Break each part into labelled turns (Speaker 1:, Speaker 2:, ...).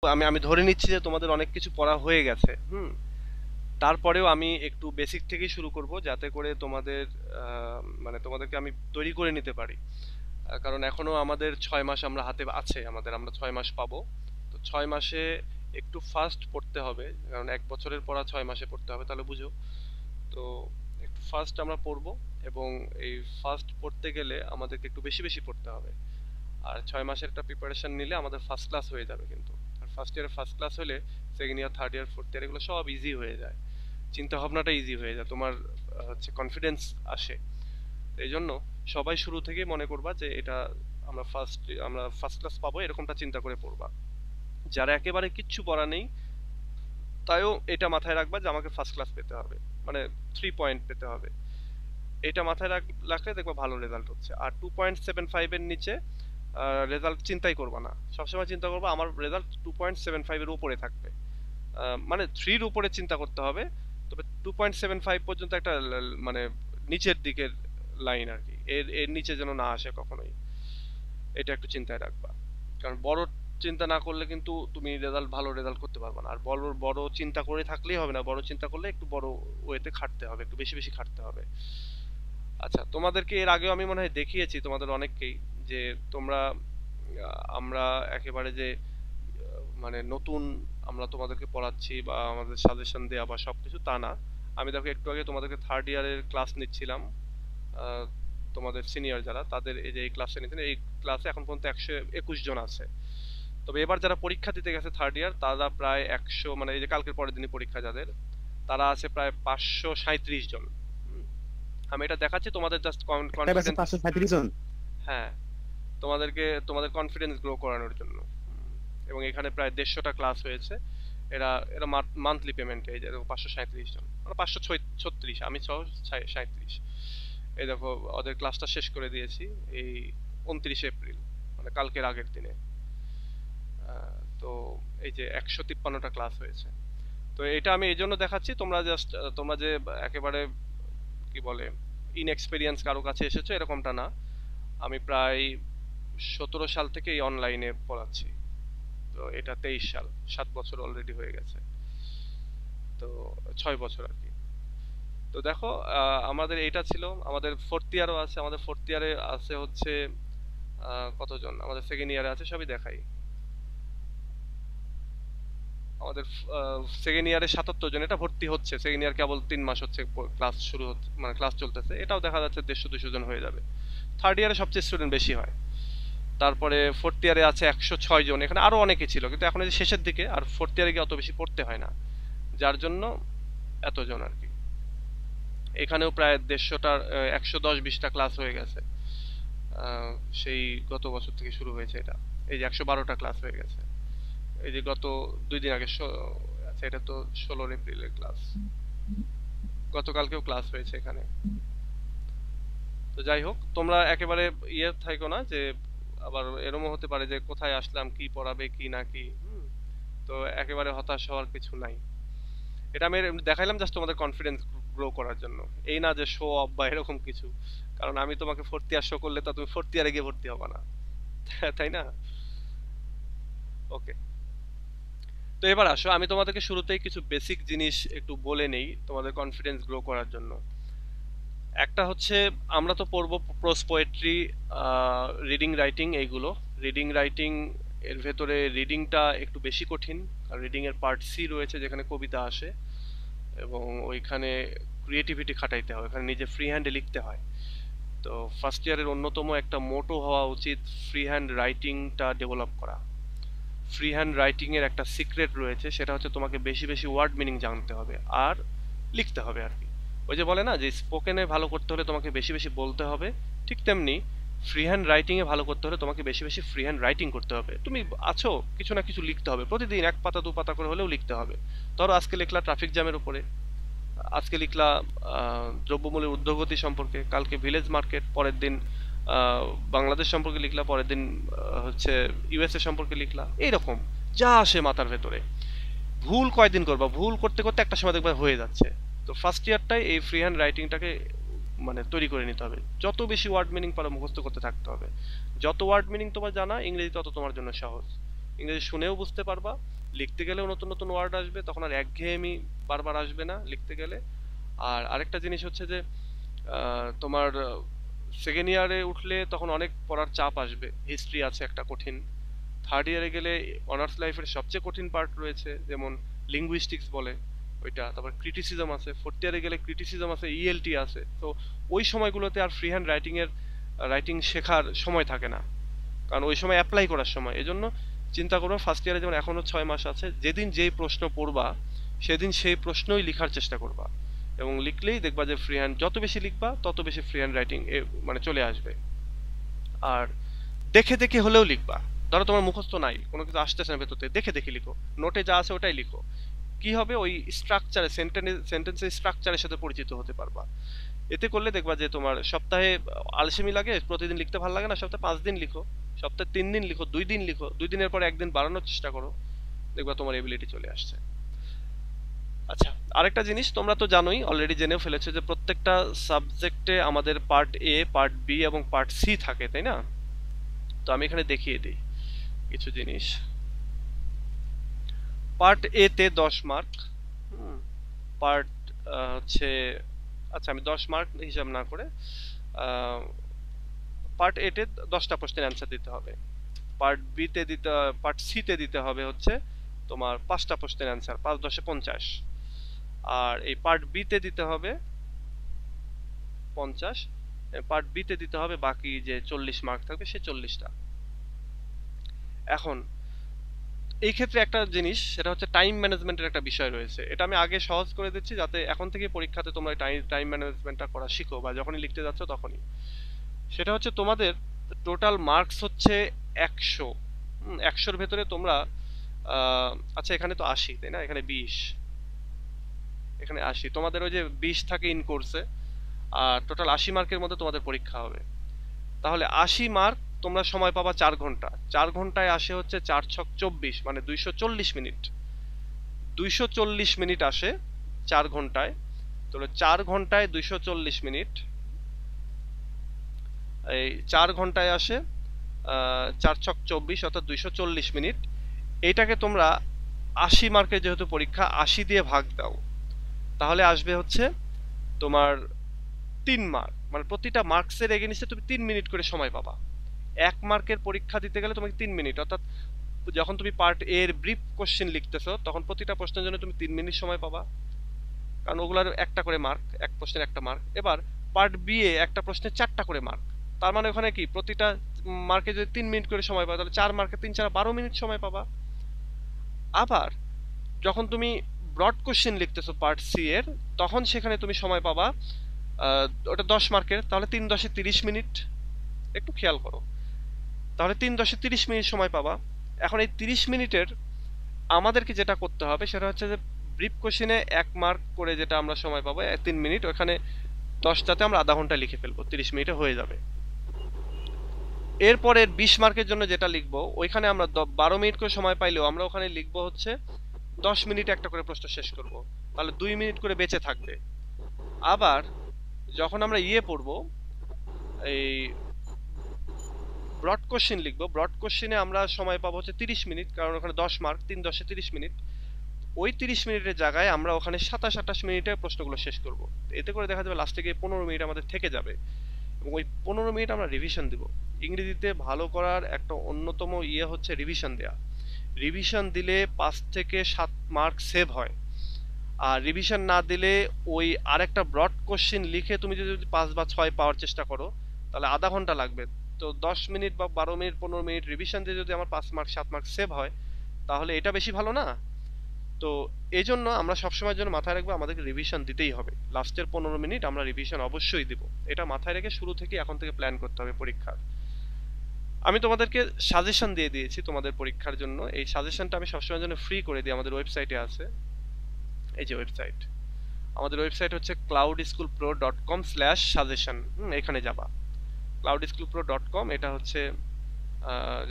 Speaker 1: আমি আমি ধরে নিচ্ছি যে তোমাদের অনেক কিছু পড়া হয়ে গেছে। তারপরেও আমি একটু বেসিক থেকেই শুরু করব, যাতে করে তোমাদের মানে তোমাদেরকে আমি তৈরি করে নিতে পারি। কারণ এখনো আমাদের 6 মাস আমরা হাতে আছে, আমরা 6 মাস পাবো। তো 6 মাসে একটু ফাস্ট পড়তে হবে, কারণ 1 বছরের পড়া 6 মাসে পড়তে হবে, তাহলে বুঝো। তো একটু ফাস্ট আমরা পড়বো, এবং এই ফাস্ট পড়তে গেলে আমাদেরকে একটু বেশি বেশি পড়তে হবে। আর 6 মাসের একটা প্রিপারেশন নিলে আমাদের ফার্স্ট ক্লাস হয়ে যাবে কিন্তু। আর ফার্স্ট ইয়ারে ফার্স্ট ক্লাস হলে second year, third year, fourth year এগুলো সব ইজি হয়ে যায়। চিন্তা ভাবনাটা ইজি হয়ে যায়, তোমার হচ্ছে কনফিডেন্স আসে। এই জন্য সবাই শুরু থেকেই মনে করবা যে এটা আমরা ফার্স্ট ক্লাস পাবো, এরকমটা চিন্তা করে পড়বা। যারা একেবারে কিচ্ছু পড়া নেই, তাইও এটা মাথায় রাখবা যে আমাকে ফার্স্ট ক্লাস পেতে হবে, মানে 3 পয়েন্ট পেতে হবে। এটা মাথায় রাখলে দেখবা ভালো রেজাল্ট হচ্ছে। আর 2.75 এর নিচে রেজাল্ট চিন্তাই করবা না, সবসময় চিন্তা করবা আমার রেজাল্ট 2.75 এর উপরে থাকবে। মানে 3-র উপরে চিন্তা করতে হবে, তবে 2.75 পর্যন্ত একটা মানে নিচের দিকের লাইন আর কি, এর এর নিচে যেন না আসে কখনোই। এটা একটু চিন্তায় রাখবা। কারণ বড় চিন্তা না করলে কিন্তু তুমি ভালো রেজাল্ট করতে পারবে না। আর বড় বড় চিন্তা করে থাকলেই হবে না, বড় চিন্তা করলে একটু বড় ওয়েতে খাটতে হবে, একটু বেশি বেশি খাটতে হবে। আচ্ছা, তোমাদেরকে এর আগেও আমি মনে হয় দেখিয়েছি তোমাদের অনেককেই, যে তোমরা আমরা একেবারে যে মানে নতুন আমরা তোমাদেরকে পড়াচ্ছি বা আমাদের সাজেশন দেওয়া বা সবকিছু তা না। আমি দেখো একটু আগে তোমাদেরকে থার্ড ইয়ারের ক্লাস নিচ্ছিলাম। আহ, তোমাদের সিনিয়র যারা, তাদের এই যে এই ক্লাসে নিচ্ছেন, এই ক্লাসে এখন পর্যন্ত 121 জন আছে। তবে এবার যারা পরীক্ষা দিতে গেছে থার্ড ইয়ার, তারা প্রায় 100, মানে এই যে কালকের পরের দিনই পরীক্ষা যাদের, তারা আছে প্রায় 537 জন। হুম, আমি এটা দেখাচ্ছি তোমাদের জাস্ট
Speaker 2: একটা ব্যাচে
Speaker 1: কনফিডেন্স।
Speaker 2: 535 জন।
Speaker 1: হ্যাঁ, তোমাদের কনফিডেন্স গ্রো করানোর জন্য। এবং এখানে প্রায় 150টা ক্লাস হয়েছে। এরা এরা মান্থলি পেমেন্ট, এই যে দেখো 537 জন, মানে 536, আমি সহ 37। এই দেখো ওদের ক্লাসটা শেষ করে দিয়েছি এই 29 এপ্রিল, মানে কালকের আগের দিনে। তো এই যে 153টা ক্লাস হয়েছে। তো এটা আমি এই জন্য দেখাচ্ছি, তোমরা যে একেবারে কি বলে ইনএক্সপেরিয়েন্স কারো কাছে এসেছো এরকমটা না। আমি প্রায় 17 সাল থেকে এই অনলাইনে পড়াচ্ছি। তো এটা 23 সাল, 7 বছর অলরেডি হয়ে গেছে। তো 6 বছর আর কি। তো দেখো, আমাদের এটা ছিল, আমাদের ফোর্থ ইয়ারও আছে। আমাদের ফোর্থ ইয়ারে আছে হচ্ছে কতজন, আমাদের সেকেন্ড ইয়ারে আছে সবই দেখাই। আমাদের সেকেন্ড ইয়ারে 77 জন, এটা ভর্তি হচ্ছে। সেকেন্ড ইয়ার কেবল 3 মাস হচ্ছে, ক্লাস শুরু হচ্ছে, মানে ক্লাস চলতেছে। এটাও দেখা যাচ্ছে 150-200 জন হয়ে যাবে। থার্ড ইয়ারে সবচেয়ে স্টুডেন্ট বেশি হয়। তারপরে ফোর্থ ইয়ারে আছে 106 জন, এখানে আরো অনেকে ছিল কিন্তু এখন এই যে শেষের দিকে, আর ফোর্থ ইয়ারে গিয়ে অত বেশি পড়তে হয় না, যার জন্য এতজন আর কি। এখানেও প্রায় 150টার 110-20টা ক্লাস হয়ে গেছে। আহ, সেই গত বছর থেকে শুরু হয়েছে এটা। এই যে 112টা ক্লাস হয়ে গেছে। এই যে গত 2 দিন আগে আচ্ছা, এটা তো 16 এপ্রিলের ক্লাস। গতকালকেও ক্লাস হয়েছে এখানে। তো যাই হোক, তোমরা একেবারে থাইকো না যে আবার এরকমও হতে পারে যে কোথায় আসলাম, কি পড়াবে কি না কি। তো একেবারে হতাশ হওয়ার কিছু নাই। এটা আমি দেখাইলাম জাস্ট তোমাদের কনফিডেন্স গ্রো করার জন্য। এই না যে শো অফ বা এরকম কিছু। কারণ আমি তোমাকে ফোর্থ ইয়ার শো করলে তো তুমি ফোর্থ ইয়ারে গিয়ে ভর্তি হবে না, তাই না? ওকে। তো এবার আসো, আমি তোমাদেরকে শুরুতেই কিছু বেসিক জিনিস একটু বলে নেই তোমাদের কনফিডেন্স গ্রো করার জন্য। একটা হচ্ছে, আমরা তো পড়বো প্রোজ পোয়েট্রি, রিডিং রাইটিং এইগুলো। রিডিং রাইটিং এর ভেতরে রিডিংটা একটু বেশি কঠিন। আর রিডিং এর পার্ট সি রয়েছে, যেখানে কবিতা আসে এবং ওইখানে ক্রিয়েটিভিটি খাটাইতে হয়, ওখানে নিজে ফ্রি হ্যান্ডে লিখতে হয়। তো ফার্স্ট ইয়ারের অন্যতম একটা মোটো হওয়া উচিত ফ্রি হ্যান্ড রাইটিংটা ডেভেলপ করা। ফ্রি হ্যান্ড রাইটিং এর একটা সিক্রেট রয়েছে, সেটা হচ্ছে তোমাকে বেশি বেশি ওয়ার্ড মিনিং জানতে হবে আর লিখতে হবে আর কি। ওই যে বলে না যে স্পোকেনে ভালো করতে হলে তোমাকে বেশি বেশি বলতে হবে, ঠিক তেমনি ফ্রি হ্যান্ড রাইটিং এ ভালো করতে হলে তোমাকে বেশি বেশি ফ্রি হ্যান্ড রাইটিং করতে হবে। তুমি আছো, কিছু না কিছু লিখতে হবে প্রতিদিন, 1 পাতা 2 পাতা করে হলেও লিখতে হবে। ধরো আজকে লিখলা ট্রাফিক জ্যামের উপরে, আজকে লিখলা দ্রব্যমূল্যের ঊর্ধ্বগতি সম্পর্কে, কালকে ভিলেজ মার্কেট, পরের দিন বাংলাদেশ সম্পর্কে লিখলা, পরের দিন হচ্ছে ইউএসএ সম্পর্কে লিখলা। এইরকম যা আসে মাথার ভেতরে। ভুল কয়দিন করবা, ভুল করতে করতে একটা সময় দেখবা হয়ে যাচ্ছে। তো ফার্স্ট ইয়ারটাই এই ফ্রি হ্যান্ড রাইটিংটাকে মানে তৈরি করে নিতে হবে। যত বেশি ওয়ার্ড মিনিং পারো মুখস্থ করতে থাকতে হবে। যত ওয়ার্ড মিনিং তোমার জানা ইংরেজি, তত তোমার জন্য সহজ। ইংরেজি শুনেও বুঝতে পারবা, লিখতে গেলেও নতুন নতুন ওয়ার্ড আসবে, তখন আর একঘেয়েমি বারবার আসবে না লিখতে গেলে। আর আরেকটা জিনিস হচ্ছে যে তোমার সেকেন্ড ইয়ারে উঠলে তখন অনেক পড়ার চাপ আসবে, হিস্ট্রি আছে একটা কঠিন। থার্ড ইয়ারে গেলে অনার্স লাইফের সবচেয়ে কঠিন পার্ট রয়েছে, যেমন লিঙ্গুইস্টিক্স বলে ওইটা, তারপর ক্রিটিসিজম আছে, ফোর্থ ইয়ারে গেলে ক্রিটিসিজম আছে, ইএলটি আছে। তো ওই সময়গুলোতে আর ফ্রি হ্যান্ড রাইটিং শেখার সময় থাকে না, কারণ ওই সময় অ্যাপ্লাই করার সময়। এজন্য চিন্তা করবো ফার্স্ট ইয়ারে যেমন এখনো 6 মাস আছে, যেদিন যেই প্রশ্ন পড়বা সেদিন সেই প্রশ্নই লেখার চেষ্টা করবা, এবং লিখলেই দেখবা যে ফ্রি হ্যান্ড যত বেশি লিখবা তত বেশি ফ্রি হ্যান্ড রাইটিং মানে চলে আসবে। আর দেখে দেখে হলেও লিখবা, ধরো তোমার মুখস্থ নাই, কোনো কিছু আসতেছে না ভেতরতে, দেখে দেখে লিখো, নোটে যা আছে ওটাই লিখো। কি হবে, ওই স্ট্রাকচারে সেন্টেন্সের স্ট্রাকচারের সাথে পরিচিত হতে পারবা। এতে করলে দেখবা যে তোমার সপ্তাহে আলসেমি লাগে, প্রতিদিন লিখতে ভালো লাগে না, সপ্তাহে 5 দিন লিখো, সপ্তাহে 3 দিন লিখো, 2 দিন লিখো, 2 দিনের পর 1 দিন বাড়ানোর চেষ্টা করো, দেখবা তোমার এবিলিটি চলে আসছে। আচ্ছা, আরেকটা জিনিস তোমরা তো জানোই, অলরেডি জেনেও ফেলেছো যে প্রত্যেকটা সাবজেক্টে আমাদের পার্ট এ, পার্ট বি এবং পার্ট সি থাকে, তাই না? তো আমি এখানে দেখিয়ে দিই কিছু জিনিস। পার্ট এ তে 10 মার্ক, পার্ট হচ্ছে, আচ্ছা আমি 10 মার্ক হিসাব না করে, পার্ট এ তে 10টা প্রশ্নের অ্যান্সার দিতে হবে, পার্ট বি তে দিতে, পার্ট সি তে দিতে হবে হচ্ছে তোমার 5টা প্রশ্নের অ্যান্সার, 5 10 50। আর এই পার্ট বি তে দিতে হবে 50, পার্ট বি তে দিতে হবে বাকি যে 40 মার্ক থাকবে সে 40টা। এখন এই ক্ষেত্রে একটা জিনিস, সেটা হচ্ছে টাইম ম্যানেজমেন্টের একটা বিষয় রয়েছে। এটা আমি আগে সহজ করে দিচ্ছি যাতে এখন থেকে পরীক্ষাতে তোমরা টাইম ম্যানেজমেন্টটা করা শিখো, বা যখনই লিখতে যাচ্ছ তখনই। সেটা হচ্ছে তোমাদের টোটাল মার্কস হচ্ছে 100। 100-র ভেতরে তোমরা আচ্ছা এখানে তো 80, তাই না? এখানে 20, এখানে 80, তোমাদের ওই যে 20 থাকে ইন কোর্সে, আর টোটাল 80 মার্কের মধ্যে তোমাদের পরীক্ষা হবে। তাহলে 80 মার্ক তোমরা সময় পাবা 4 ঘন্টা। 4 ঘন্টায় আসে হচ্ছে 4 ছক 24, মানে 240 মিনিট। 240 মিনিট আসে 4 ঘন্টায়। তাহলে 4 ঘন্টায় 240 মিনিট, এই 4 ঘন্টায় আসে 4 ছক 24 অর্থাৎ 240 মিনিট। এইটাকে তোমরা 80 মার্কের যেহেতু পরীক্ষা, 80 দিয়ে ভাগ দাও, তাহলে আসবে হচ্ছে তোমার 3 মার্ক, মানে প্রতিটা মার্কসের এগেইনস্টে তুমি 3 মিনিট করে সময় পাবা। 1 মার্কের পরীক্ষা দিতে গেলে তোমাকে 3 মিনিট, অর্থাৎ যখন তুমি পার্ট এ এর ব্রিফ কোশ্চেন লিখতেছো তখন প্রতিটা প্রশ্নের জন্য তুমি 3 মিনিট সময় পাবা, কারণ ওগুলার একটা করে মার্ক, এক প্রশ্নের একটা মার্ক। এবার পার্ট বি এ একটা প্রশ্নের 4টা করে মার্ক, তার মানে ওখানে কি প্রতিটা মার্কে যদি 3 মিনিট করে সময় পাও, তাহলে 4 মার্কে 3 4 12 মিনিট সময় পাবা। আবার যখন তুমি ব্রড কোশ্চেন লিখতেছো পার্ট সি এর, তখন সেখানে তুমি সময় পাবা ওটা 10 মার্কের, তাহলে 3 10 30 মিনিট। একটু খেয়াল করো, তাহলে 3 10 30 মিনিট সময় পাবা। এখন এই 30 মিনিটের আমাদেরকে যেটা করতে হবে সেটা হচ্ছে যে ব্রিফ কোশ্চেনে 1 মার্ক করে যেটা আমরা সময় পাবো 3 মিনিট, ওখানে 10টাতে আমরা আধা ঘন্টা লিখে ফেলবো, 30 মিনিটে হয়ে যাবে। এরপরে 20 মার্কের জন্য যেটা লিখবো, ওইখানে আমরা 12 মিনিট করে সময় পাইলেও আমরা ওখানে লিখবো হচ্ছে 10 মিনিট একটা করে প্রশ্ন শেষ করব, তাহলে 2 মিনিট করে বেঁচে থাকবে। আবার যখন আমরা পড়বো, এই ব্রড কোশ্চেন লিখবো, ব্রড কোশ্চেনে আমরা সময় পাবো হচ্ছে 30 মিনিট, কারণ ওখানে 10 মার্ক, 3 10 30 মিনিট। ওই 30 মিনিটের জায়গায় আমরা ওখানে 27 28 মিনিটে প্রশ্নগুলো শেষ করব। এতে করে দেখা যাবে লাস্টে গিয়ে 15 মিনিট আমাদের থেকে যাবে, এবং ওই 15 মিনিট আমরা রিভিশন দিব। ইংরেজিতে ভালো করার একটা অন্যতম হচ্ছে রিভিশন দেয়া। রিভিশন দিলে 5 থেকে 7 মার্ক সেভ হয়। আর রিভিশন না দিলে ওই আরেকটা ব্রড কোশ্চেন লিখে তুমি যদি 5 বা 6 পাওয়ার চেষ্টা করো, তাহলে আধা ঘন্টা লাগবে। তো 10 মিনিট বা 12 মিনিট 15 মিনিট রিভিশন দিয়ে যদি আমার 5 মার্ক 7 মার্ক সেভ হয়, তাহলে এটা বেশি ভালো না? তো এই জন্য আমরা সবসময়ের জন্য মাথায় রাখবো আমাদেরকে রিভিশন দিতেই হবে। লাস্টের 15 মিনিট আমরা রিভিশন অবশ্যই দিব, এটা মাথায় রেখে শুরু থেকে এখন থেকে প্ল্যান করতে হবে পরীক্ষার। আমি তোমাদেরকে সাজেশন দিয়ে দিয়েছি তোমাদের পরীক্ষার জন্য। এই সাজেশনটা আমি সবসময়ের জন্য ফ্রি করে দিই, আমাদের ওয়েবসাইটে আছে। এই যে ওয়েবসাইট, আমাদের ওয়েবসাইট হচ্ছে cloudschoolpro.com/suggestion। এখানে যাবা, cloudschoolpro.com, এটা হচ্ছে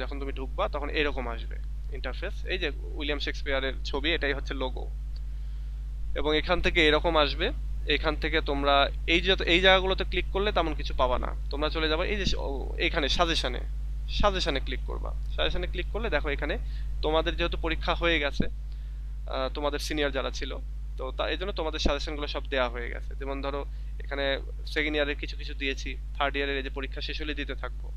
Speaker 1: যখন তুমি ঢুকবা তখন এরকম আসবে ইন্টারফেস। এই যে উইলিয়াম শেক্সপিয়ারের ছবি, এটাই হচ্ছে লোগো, এবং এখান থেকে এরকম আসবে। এখান থেকে তোমরা এই জায়গাগুলোতে ক্লিক করলে তেমন কিছু পাবা না, তোমরা চলে যাবে এই যে এইখানে সাজেশনে। সাজেশনে ক্লিক করবা। সাজেশনে ক্লিক করলে দেখো এখানে তোমাদের যেহেতু পরীক্ষা হয়ে গেছে, তোমাদের সিনিয়র যারা ছিল, তো এই জন্য তোমাদের সাজেশনগুলো সব দেওয়া হয়ে গেছে। যেমন ধরো এখানে সেকেন্ড ইয়ারের কিছু কিছু দিয়েছি, থার্ড ইয়ারের এই যে পরীক্ষা শেষ হলে দিতে থাকবো।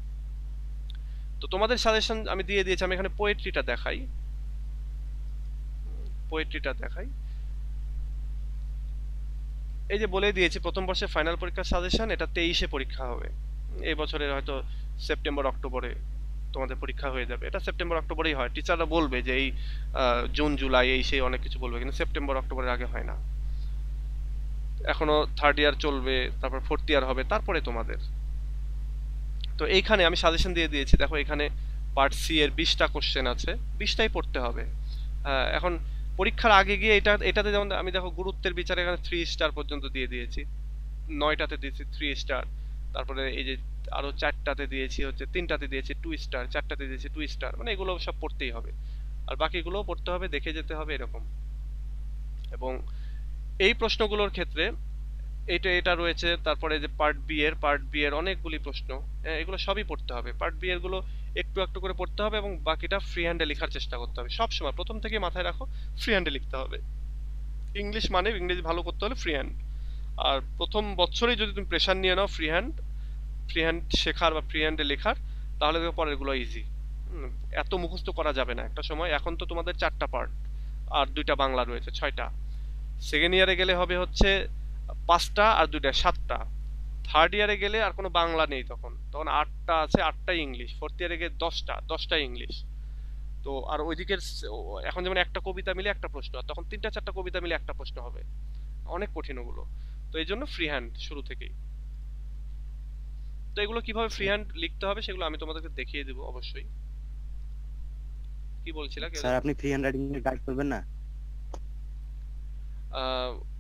Speaker 1: তো তোমাদের সাজেশন আমি দিয়ে দিয়েছি। আমি এখানে পোয়েট্রিটা দেখাই, পোয়েট্রিটা দেখাই। এই যে বলে দিয়েছি প্রথম বর্ষের ফাইনাল পরীক্ষার সাজেশন, এটা 23-এ পরীক্ষা হবে। এই বছরের হয়তো সেপ্টেম্বর অক্টোবরে তোমাদের পরীক্ষা হয়ে যাবে। এটা সেপ্টেম্বর অক্টোবরেই হয়। টিচাররা বলবে যে এই জুন জুলাই এই সেই অনেক কিছু বলবে, কিন্তু সেপ্টেম্বর অক্টোবরের আগে হয় না। এখনো থার্ড ইয়ার চলবে, তারপর ফোর্থ ইয়ার হবে, তারপরে তোমাদের। তো এইখানে আমি সাজেশন দিয়ে দিয়েছি। দেখো এখানে পার্ট সি এর 20টা কোশ্চেন আছে, 20টাই পড়তে হবে। এখন পরীক্ষার আগে গিয়ে এটাতে যেমন আমি দেখো গুরুত্বের বিচারে এখানে 3 স্টার পর্যন্ত দিয়ে দিয়েছি, 9টাতে দিয়েছি 3 স্টার, তারপরে এই যে আরো 4টাতে দিয়েছি হচ্ছে 3টাতে দিয়েছি 2 স্টার, 4টাতে দিয়েছি 2 স্টার, মানে এগুলো সব পড়তেই হবে। আর বাকিগুলোও পড়তে হবে, দেখে যেতে হবে এরকম। এবং এই প্রশ্নগুলোর ক্ষেত্রে এটা রয়েছে। তারপরে যে পার্ট বি এর অনেকগুলি প্রশ্ন, এগুলো সবই পড়তে হবে। পার্ট বি এর গুলো একটু একটু করে পড়তে হবে এবং বাকিটা ফ্রি হ্যান্ডে লেখার চেষ্টা করতে হবে। সব সময় প্রথম থেকে মাথায় রাখো, ফ্রি হ্যান্ডে লিখতে হবে। ইংলিশ মানে ইংরেজি ভালো করতে হলে ফ্রি হ্যান্ড। আর প্রথম বছরেই যদি তুমি প্রেশার নিয়ে নাও ফ্রি হ্যান্ড শেখার বা ফ্রি হ্যান্ডে লেখার, তাহলে দেখো পরের গুলো ইজি। এত মুখস্থ করা যাবে না একটা সময়। এখন তো তোমাদের 4টা পার্ট আর 2টা বাংলা রয়েছে, 6টা। সেকেন্ড ইয়ারে গেলে হবে হচ্ছে 5টা আর 2টা 7টা। থার্ড ইয়ারে গেলে আর কোনো বাংলা নেই, তখন তখন 8টা আছে, 8টাই ইংলিশ। ফোর্থ ইয়ারে গিয়ে 10টাই ইংলিশ। তো আর ওইদিকের এখন যেমন একটা কবিতা মিলে একটা প্রশ্ন, আর তখন 3টা 4টা কবিতা মিলে একটা প্রশ্ন হবে। অনেক কঠিন ওগুলো। তো এই জন্য ফ্রি হ্যান্ড শুরু থেকেই। তো এগুলো কিভাবে ফ্রি হ্যান্ড লিখতে হবে সেগুলো আমি তোমাদেরকে দেখিয়ে দেবো অবশ্যই। কি বলছিলা কেউ?
Speaker 2: স্যার আপনি ফ্রি হ্যান্ড রাইটিং এর গাইড করবেন না?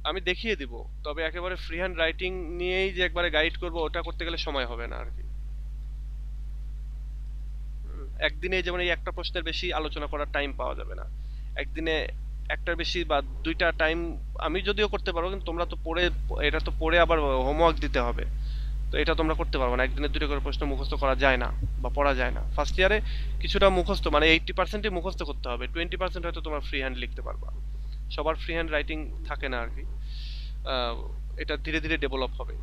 Speaker 1: আমি দেখিয়ে দিব, তবে একেবারে ফ্রি হ্যান্ড রাইটিং নিয়েই যে একবারে গাইড করব ওটা করতে গেলে সময় হবে না আর কি। একদিনে যেমন এই একটা প্রশ্নের বেশি আলোচনা করার টাইম পাওয়া যাবে না। একদিনে একটার বেশি বা 2টা টাইম আমি যদিও করতে পারবো, কিন্তু তোমরা তো পড়ে, এটা তো পড়ে আবার হোমওয়ার্ক দিতে হবে। তো এটা তোমরা করতে পারবে না। একদিনে 2টা করে প্রশ্ন মুখস্থ করা যায় না বা পড়া যায় না। ফার্স্ট ইয়ারে কিছুটা মুখস্থ মানে 80%ই মুখস্থ করতে হবে, 20% হয়তো তোমরা ফ্রি হ্যান্ড লিখতে পারবা। সবার ফ্রি হ্যান্ড রাইটিং থাকে না আর কি। আহ, এটা ধীরে ধীরে ডেভেলপ হবে।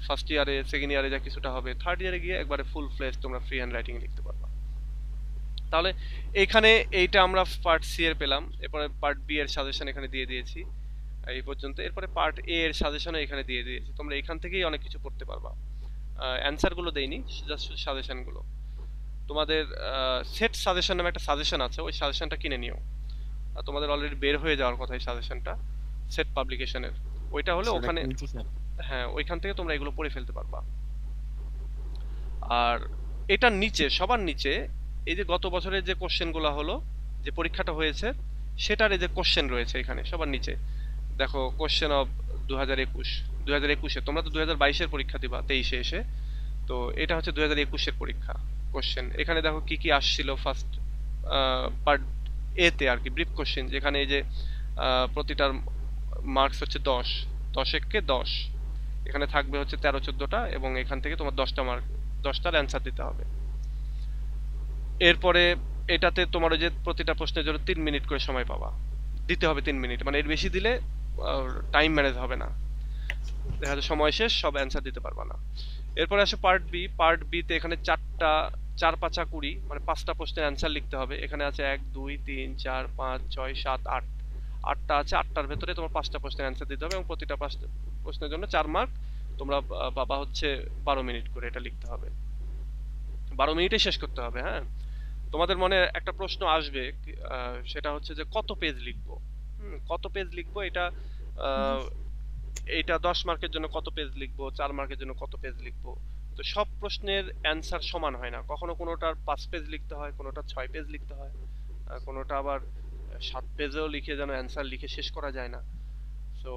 Speaker 1: ফার্স্ট ইয়ারে সেকেন্ড ইয়ারে যা কিছুটা হবে, থার্ড ইয়ারে গিয়ে একবারে ফুল ফ্লেজ তোমরা ফ্রি হ্যান্ড রাইটিং লিখতে পারবা। তাহলে এখানে এইটা আমরা পার্ট সি এর পেলাম। এরপরে পার্ট বি এর সাজেশন এখানে দিয়ে দিয়েছি এই পর্যন্ত। এরপরে পার্ট এ এর সাজেশনও এখানে দিয়ে দিয়েছি। তোমরা এখান থেকেই অনেক কিছু পড়তে পারবা। অ্যান্সার গুলো দেইনি, জাস্ট সাজেশন গুলো। তোমাদের সেট সাজেশন নামে একটা সাজেশন আছে, ওই সাজেশনটা কিনে নিও। তোমাদের অলরেডি বের হয়ে যাওয়ার কথা এই সাজেশনটা, সেট পাবলিকেশনের। ওইটা হলে
Speaker 2: স্যার
Speaker 1: ওখানে,
Speaker 2: কিনছি স্যার।
Speaker 1: হ্যাঁ ওইখান থেকে তোমরা এগুলো পড়ে ফেলতে পারবা। আর এটার নিচে, সবার নিচে এই যে গত বছরের যে কোশ্চেনগুলো হলো, যে পরীক্ষাটা হয়েছে সেটার এই যে কোশ্চেন রয়েছে এখানে সবার নিচে দেখো, কোশ্চেন অফ 2021। 2021-এ তোমরা তো 2022-এর পরীক্ষা দিবা 23-এ এসে, তো এটা হচ্ছে 2021-এর পরীক্ষা কোশ্চেন। এখানে দেখো কি কি আসছিল ফার্স্ট পার্ট এ তে আর কি, ব্রিফ কোশ্চেন, যেখানে এই যে প্রতিটার মার্কস হচ্ছে 10, 10-একে 10, এখানে থাকবে হচ্ছে 13-14টা, এবং এখান থেকে তোমার 10টা মার্ক, 10টার অ্যান্সার দিতে হবে। এরপরে এটাতে তোমার ওই যে প্রতিটা প্রশ্নের জন্য 3 মিনিট করে সময় পাবা, দিতে হবে 3 মিনিট, মানে এর বেশি দিলে টাইম ম্যানেজ হবে না, দেখা যাচ্ছে সময় শেষ, সব অ্যান্সার দিতে পারবা না। এরপরে আসে পার্ট বি। পার্ট বি তে এখানে 4 5 20, মানে 5টা প্রশ্নের অ্যান্সার লিখতে হবে। এখানে আছে 1 2 3 4 5 6 7 8, 8টা আছে, 8টার ভেতরে তোমার 5টা প্রশ্নের অ্যান্সার দিতে হবে, এবং প্রতিটা প্রশ্নের জন্য 4 মার্ক। তোমরা পাবা হচ্ছে 12 মিনিট করে, এটা লিখতে হবে। 12 মিনিটে শেষ করতে হবে। হ্যাঁ, তোমাদের মনে একটা প্রশ্ন আসবে, সেটা হচ্ছে যে কত পেজ লিখবো। কত পেজ লিখবো, এটা এইটা 10 মার্কের জন্য কত পেজ লিখবো, 4 মার্কের জন্য কত পেজ লিখবো। তো সব প্রশ্নের অ্যান্সার সমান হয় না, কখনো কোনোটার 5 পেজ লিখতে হয়, কোনোটা 6 পেজ লিখতে হয়, কোনোটা আবার 7 পেজেও লিখে যেন অ্যান্সার লিখে শেষ করা যায় না। তো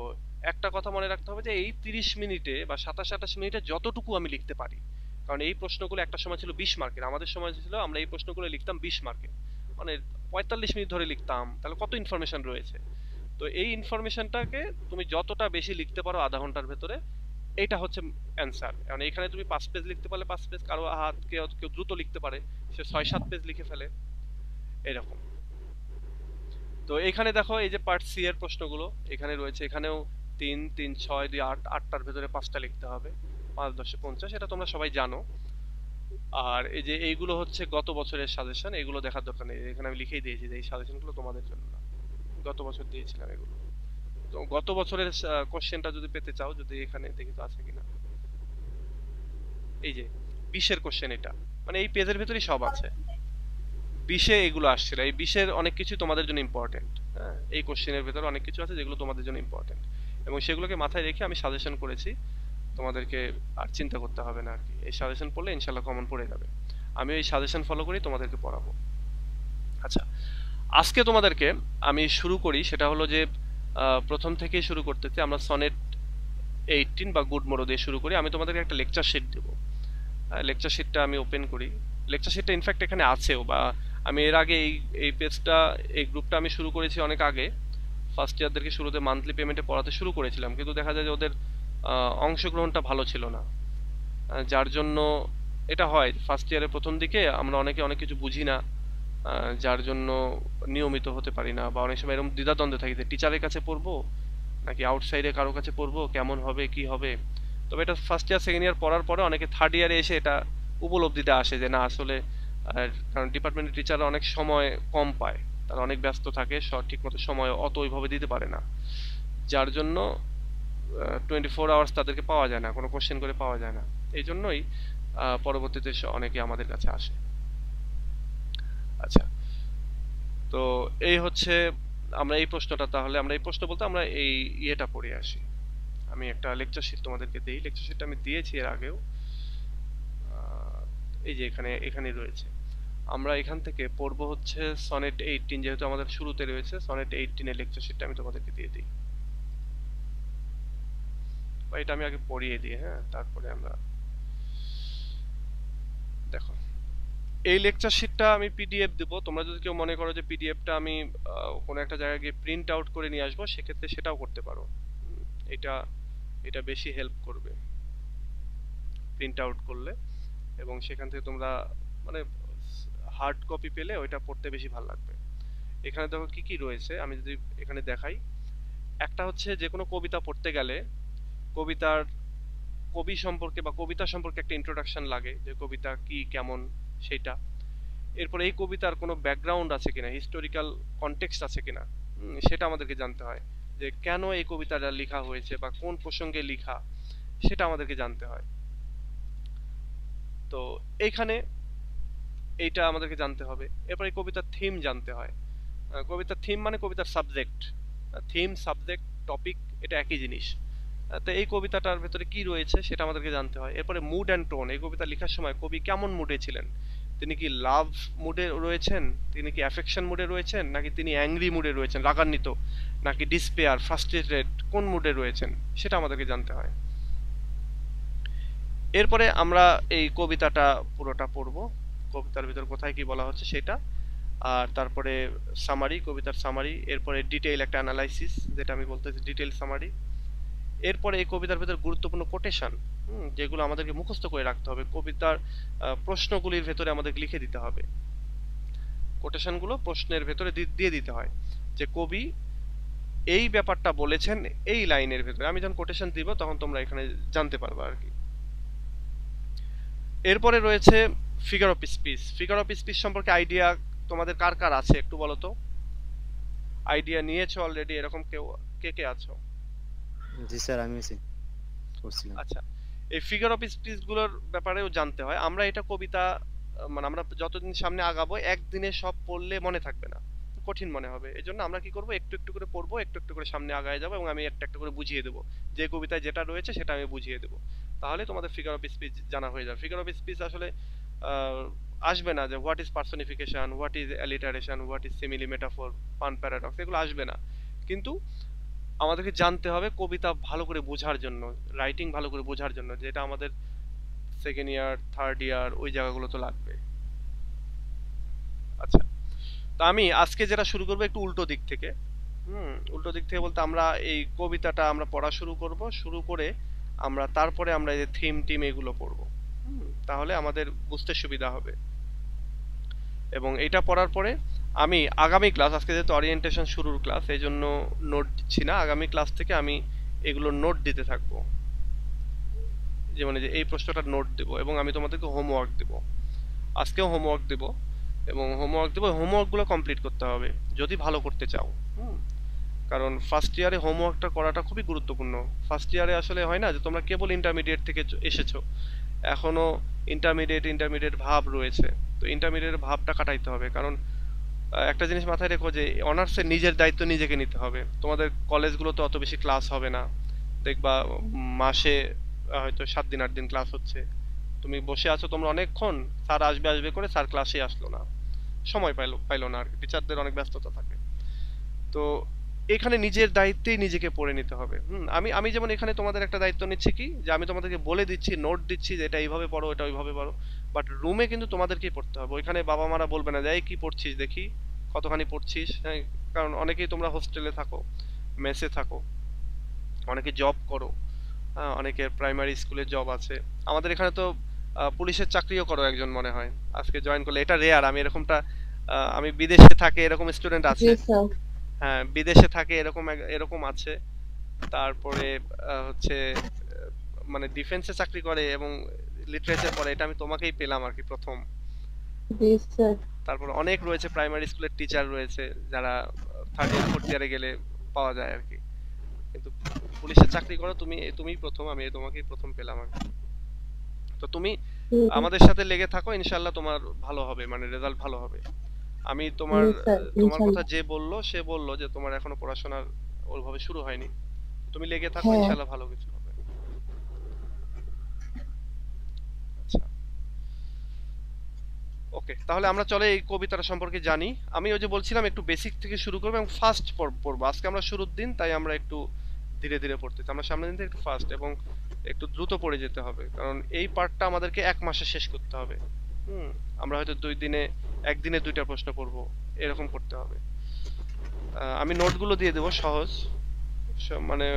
Speaker 1: একটা কথা মনে রাখতে হবে যে এই 30 মিনিটে বা 27-28 মিনিটে যতটুকু আমি লিখতে পারি, কারণ এই প্রশ্নগুলো একটা সময় ছিল 20 মার্কের, আমাদের সময় ছিল আমরা এই প্রশ্নগুলো লিখতাম 20 মার্কে, মানে 45 মিনিট ধরে লিখতাম, তাহলে কত ইনফরমেশন রয়েছে। তো এই ইনফরমেশনটাকে তুমি যতটা বেশি লিখতে পারো আধা ঘন্টার ভেতরে, এইটা হচ্ছে অ্যান্সার। এখন এখানে তুমি 5 পেজ লিখতে পারলে 5 পেজ, কারো হাত কেউ কেউ দ্রুত লিখতে পারে, সে 6-7 পেজ লিখে ফেলে, এরকম। তো এখানে দেখো এই যে পার্ট সি এর প্রশ্নগুলো এখানে রয়েছে, এখানেও 3 3 6 2 8, 8টার ভেতরে 5টা লিখতে হবে, 5 10 50, এটা তোমরা সবাই জানো। আর এই যে এইগুলো হচ্ছে গত বছরের সাজেশন, এগুলো দেখার দরকার নেই, এখানে আমি লিখেই দিয়েছি যে এই সাজেশনগুলো তোমাদের জন্য না, গত বছর দিয়েছিলাম এগুলো। তো গত বছরের কোশ্চেনটা যদি পেতে চাও, যদি এখানে দেখি তো আছে কিনা, এই যে 20-এর কোশ্চেন, এটা মানে এই পেজের ভেতরেই সব আছে, 20-এ এগুলো আসছিল, এই 20-এর অনেক কিছু তোমাদের জন্য ইম্পর্টেন্ট। হ্যাঁ, এই কোশ্চেনের ভেতরে অনেক কিছু আছে যেগুলো তোমাদের জন্য ইম্পর্টেন্ট, এবং সেগুলোকে মাথায় রেখে আমি সাজেশন করেছি, তোমাদেরকে আর চিন্তা করতে হবে না আর কি, এই সাজেশন পড়লে ইনশাল্লাহ কমন পড়ে যাবে, আমি এই সাজেশন ফলো করি তোমাদেরকে পড়াবো। আচ্ছা, আজকে তোমাদেরকে আমি শুরু করি, সেটা হলো যে প্রথম থেকেই শুরু করতেছি, আমরা সনেট 18 বা গুড মোরো দিয়ে শুরু করি। আমি তোমাদেরকে একটা লেকচার শিট দেবো, লেকচার শিটটা আমি ওপেন করি, লেকচার শিটটা ইনফ্যাক্ট এখানে আছেও, বা আমি এর আগে এই এই পেজটা, এই গ্রুপটা আমি শুরু করেছি অনেক আগে, ফার্স্ট ইয়ারদেরকে শুরুতে মান্থলি পেমেন্টে পড়াতে শুরু করেছিলাম, কিন্তু দেখা যায় যে ওদের অংশগ্রহণটা ভালো ছিল না, যার জন্য এটা হয় ফার্স্ট ইয়ারের প্রথম দিকে আমরা অনেকে অনেক কিছু বুঝি না, যার জন্য নিয়মিত হতে পারি না, বা অনেক সময় এরকম দ্বিধাদ্বন্দ্বে থাকি যে টিচারের কাছে পড়বো নাকি আউটসাইডে কারো কাছে পড়বো, কেমন হবে কি হবে। তবে এটা ফার্স্ট ইয়ার সেকেন্ড ইয়ার পড়ার পরে অনেকে থার্ড ইয়ারে এসে এটা উপলব্ধিতে আসে যে না আসলে, কারণ ডিপার্টমেন্টের টিচাররা অনেক সময় কম পায়, তারা অনেক ব্যস্ত থাকে, ঠিক মতো সময় অত ওইভাবে দিতে পারে না, যার জন্য 24 আওয়ার্স তাদেরকে পাওয়া যায় না, কোনো কোশ্চেন করে পাওয়া যায় না, এই জন্যই পরবর্তীতে অনেকে আমাদের কাছে আসে। আচ্ছা, তো এই হচ্ছে আমরা এই প্রশ্নটা, তাহলে আমরা এই প্রশ্ন বলতে আমরা এই ইয়েটা পড়ে আসি। আমি একটা লেকচার শিট তোমাদেরকে দিই, লেকচার শিটটা আমি দিয়েছি এর আগেও, এই যে এখানেই রয়েছে। আমরা এখান থেকে পড়বো হচ্ছে সনেট 18, যেহেতু আমাদের শুরুতে রয়েছে সনেট 18 এর লেকচার শিটটা আমি তোমাদেরকে দিয়ে দিই, বা এটা আমি আগে পড়িয়ে দিই, হ্যাঁ, তারপরে আমরা দেখো এই লেকচার শিটটা আমি পিডিএফ দেবো, তোমরা যদি কেউ মনে করো যে পিডিএফটা আমি কোনো একটা জায়গায় গিয়ে প্রিন্ট আউট করে নিয়ে আসবো, সেক্ষেত্রে সেটাও করতে পারো, এটা এটা বেশি হেল্প করবে প্রিন্ট আউট করলে, এবং সেখান থেকে তোমরা মানে হার্ড কপি পেলে ওইটা পড়তে বেশি ভালো লাগবে। এখানে দেখো কি কি রয়েছে, আমি যদি এখানে দেখাই, একটা হচ্ছে যে কোনো কবিতা পড়তে গেলে কবিতার কবি সম্পর্কে বা কবিতা সম্পর্কে একটা ইন্ট্রোডাকশন লাগে, যে কবিতা কি কেমন সেটা, এরপর এই কবিতার কোনো ব্যাকগ্রাউন্ড আছে কিনা, হিস্টোরিক্যাল কনটেক্সট আছে কিনা, সেটা আমাদেরকে জানতে হয়, যে কেন এই কবিতাটা লেখা হয়েছে বা কোন প্রসঙ্গে লেখা, সেটা আমাদেরকে জানতে হয়। তো এইখানে এইটা আমাদেরকে জানতে হবে। এরপর এই কবিতার থিম জানতে হয়, কবিতার থিম মানে কবিতার সাবজেক্ট, থিম সাবজেক্ট টপিক এটা একই জিনিস। তো এই কবিতাটার ভেতরে কি রয়েছে সেটা আমাদেরকে জানতে হয়। এরপরে মুড অ্যান্ড টোন, এই কবিতা লেখার সময় কবি কেমন মুডে ছিলেন, তিনি কি লাভ মুডে রয়েছেন, তিনি কি অ্যাফেকশন মুডে রয়েছেন, নাকি তিনি অ্যাংরি মুডে রয়েছেন রাগান্বিত, নাকি ডিসপেয়ার ফ্রাস্ট্রেটেড, কোন মুডে রয়েছেন সেটা আমাদেরকে জানতে হয়। এরপরে আমরা এই কবিতাটা পুরোটা পড়বো, কবিতার ভিতর কোথায় কি বলা হচ্ছে সেটা, আর তারপরে সামারি, কবিতার সামারি, এরপরে ডিটেইল একটা অ্যানালাইসিস, যেটা আমি বলতেছি ডিটেইল সামারি। এরপরে এই কবিতার ভিতর গুরুত্বপূর্ণ কোটেশন, যেগুলো আমাদেরকে মুখস্থ করে রাখতে হবে, কবিতার প্রশ্নগুলির ভেতরে আমাদের লিখে দিতে হবে, কোটেশনগুলো প্রশ্নের ভেতরে দিয়ে দিতে হয়, যে কবি এই ব্যাপারটা বলেছেন এই লাইনের ভেতরে, আমি যখন কোটেশন দিব তখন তোমরা এখানে জানতে পারবে আর কি। এরপরে রয়েছে figure of speech, figure of speech সম্পর্কে আইডিয়া তোমাদের কার কার আছে একটু বলো তো, আইডিয়া নিয়েছো অলরেডি, এরকম কেউ কে কে আছো?
Speaker 2: জি স্যার, আমি করছিলাম।
Speaker 1: আচ্ছা, এই ফিগার অফ স্পিচ গুলোর ব্যাপারেও জানতে হয়। আমরা এটা কবিতা মানে আমরা যতদিন সামনে আগাবো একদিনে সব পড়লে মনে থাকবে না, কঠিন মনে হবে, এই জন্য আমরা কি করবো, একটু একটু করে পড়বো, একটু একটু করে সামনে আগায় যাবো, এবং আমি একটা একটা করে বুঝিয়ে দেবো, যে কবিতায় যেটা রয়েছে সেটা আমি বুঝিয়ে দেবো, তাহলে তোমাদের ফিগার অফ স্পিচ জানা হয়ে যাবে। ফিগার অফ স্পিচ আসলে আসবে না যে what is personification, what is alliteration, what is simile, metaphor, pun paradox, এগুলো আসবে না, কিন্তু আমাদেরকে জানতে হবে কবিতা ভালো করে বোঝার জন্য, রাইটিং ভালো করে বোঝার জন্য, যেটা আমাদের সেকেন্ড ইয়ার থার্ড ইয়ার ওই জায়গাগুলো তো লাগবে। আচ্ছা, তো আমি আজকে যেটা শুরু করবো একটু উল্টো দিক থেকে, উল্টো দিক থেকে বলতে আমরা এই কবিতাটা আমরা পড়া শুরু করব, শুরু করে আমরা তারপরে আমরা এই যে থিম টিম এগুলো পড়বো। তাহলে আমাদের বুঝতে সুবিধা হবে। এবং এটা পড়ার পরে আমি আগামী ক্লাস, আজকে যেহেতু অরিয়েন্টেশন শুরুর ক্লাস এই জন্য নোট দিচ্ছি না, আগামী ক্লাস থেকে আমি এগুলো নোট দিতে থাকবো। যেমন এই যে এই প্রশ্নটার নোট দেবো এবং আমি তোমাদেরকে হোমওয়ার্ক দেবো, আজকেও হোমওয়ার্ক দেবো এবং হোমওয়ার্কগুলো কমপ্লিট করতে হবে যদি ভালো করতে চাও। হুম, কারণ ফার্স্ট ইয়ারে হোমওয়ার্কটা করাটা খুবই গুরুত্বপূর্ণ। ফার্স্ট ইয়ারে আসলে হয় না যে তোমরা কেবল ইন্টারমিডিয়েট থেকে এসেছো, এখনো ইন্টারমিডিয়েট ভাব রয়েছে। তো ইন্টারমিডিয়েট ভাবটা কাটাইতে হবে, কারণ একটা জিনিস মাথায় রেখো যে অনার্সের নিজের দায়িত্ব নিজেকে নিতে হবে। তোমাদের কলেজগুলোতে অত বেশি ক্লাস হবে না, দেখবা মাসে হয়তো 7 দিন 8 দিন ক্লাস হচ্ছে, তুমি বসে আছো তোমরা অনেকক্ষণ, স্যার আসবে আসবে করে স্যার ক্লাসে আসলো না, সময় পাইলো না আর কি, টিচারদের অনেক ব্যস্ততা থাকে। তো এখানে নিজের দায়িত্বেই নিজেকে পড়ে নিতে হবে। আমি আমি যেমন এখানে তোমাদের একটা দায়িত্ব নিচ্ছি কি, যে আমি তোমাদেরকে বলে দিচ্ছি, নোট দিচ্ছি যে এটা এইভাবে পড়ো এটা ওইভাবে পড়ো, বাট রুমে কিন্তু তোমাদেরকেই পড়তে হবে। ওইখানে বাবা মারা বলবে না যে এই কি পড়ছিস দেখি, কতখানি পড়ছিস। হ্যাঁ, কারণ অনেকেই তোমরা হোস্টেলে থাকো, মেসে থাকো, অনেকে জব করো, হ্যাঁ, অনেকের প্রাইমারি স্কুলে জব আছে। আমাদের এখানে তো পুলিশের চাকরিও করো একজন মনে হয়, আজকে জয়েন করলে। এটা রেয়ার, আমি এরকমটা আমি বিদেশে থাকে এরকম স্টুডেন্ট আছে।
Speaker 3: জি স্যার।
Speaker 1: হ্যাঁ, বিদেশে থাকে এরকম এরকম আছে। তারপরে হচ্ছে মানে ডিফেন্সে চাকরি করে এবং লিটারেচার পড়ে, এটা আমি তোমাকেই পেলাম আর কি প্রথম।
Speaker 3: জি স্যার।
Speaker 1: তারপর অনেক রয়েছে, প্রাইমারি স্কুলের টিচার রয়েছে যারা থার্ড ইয়ার ফোর্থ ইয়ারে গেলে পাওয়া যায় আর কি। কিন্তু পুলিশের চাকরি করো তুমি, তুমিই প্রথম, আমি তোমাকেই প্রথম পেলাম আর কি। তো তুমি আমাদের সাথে লেগে থাকো, ইনশাআল্লাহ তোমার ভালো হবে, মানে রেজাল্ট ভালো হবে। আমি তোমার
Speaker 3: জি স্যার,
Speaker 1: তোমার কথা
Speaker 3: ইনশাআল্লাহ।
Speaker 1: যে বললো সে বললো যে তোমার এখনো পড়াশোনার ওইভাবে শুরু হয়নি, তুমি লেগে থাকো,
Speaker 3: হ্যাঁ।
Speaker 1: ইনশাআল্লাহ ভালো কিছু হবে। আচ্ছা, ওকে, তাহলে আমরা চলে এই কবিতাটা সম্পর্কে জানি। আমি ওই যে বলছিলাম একটু বেসিক থেকে শুরু করবো এবং ফার্স্ট পড়বো। আজকে আমরা শুরুর দিন, তাই আমরা একটু ধীরে ধীরে পড়তেছি। আমরা সামনের দিন থেকে একটু ফাস্ট এবং একটু দ্রুত পড়ে যেতে হবে, কারণ এই পার্টটা আমাদেরকে 1 মাসে শেষ করতে হবে। হুম, আমরা হয়তো 2 দিনে, একদিনে 2টা প্রশ্ন পড়বো, এরকম করতে হবে। আমি নোটগুলো দিয়ে দেবো সহজ, মানে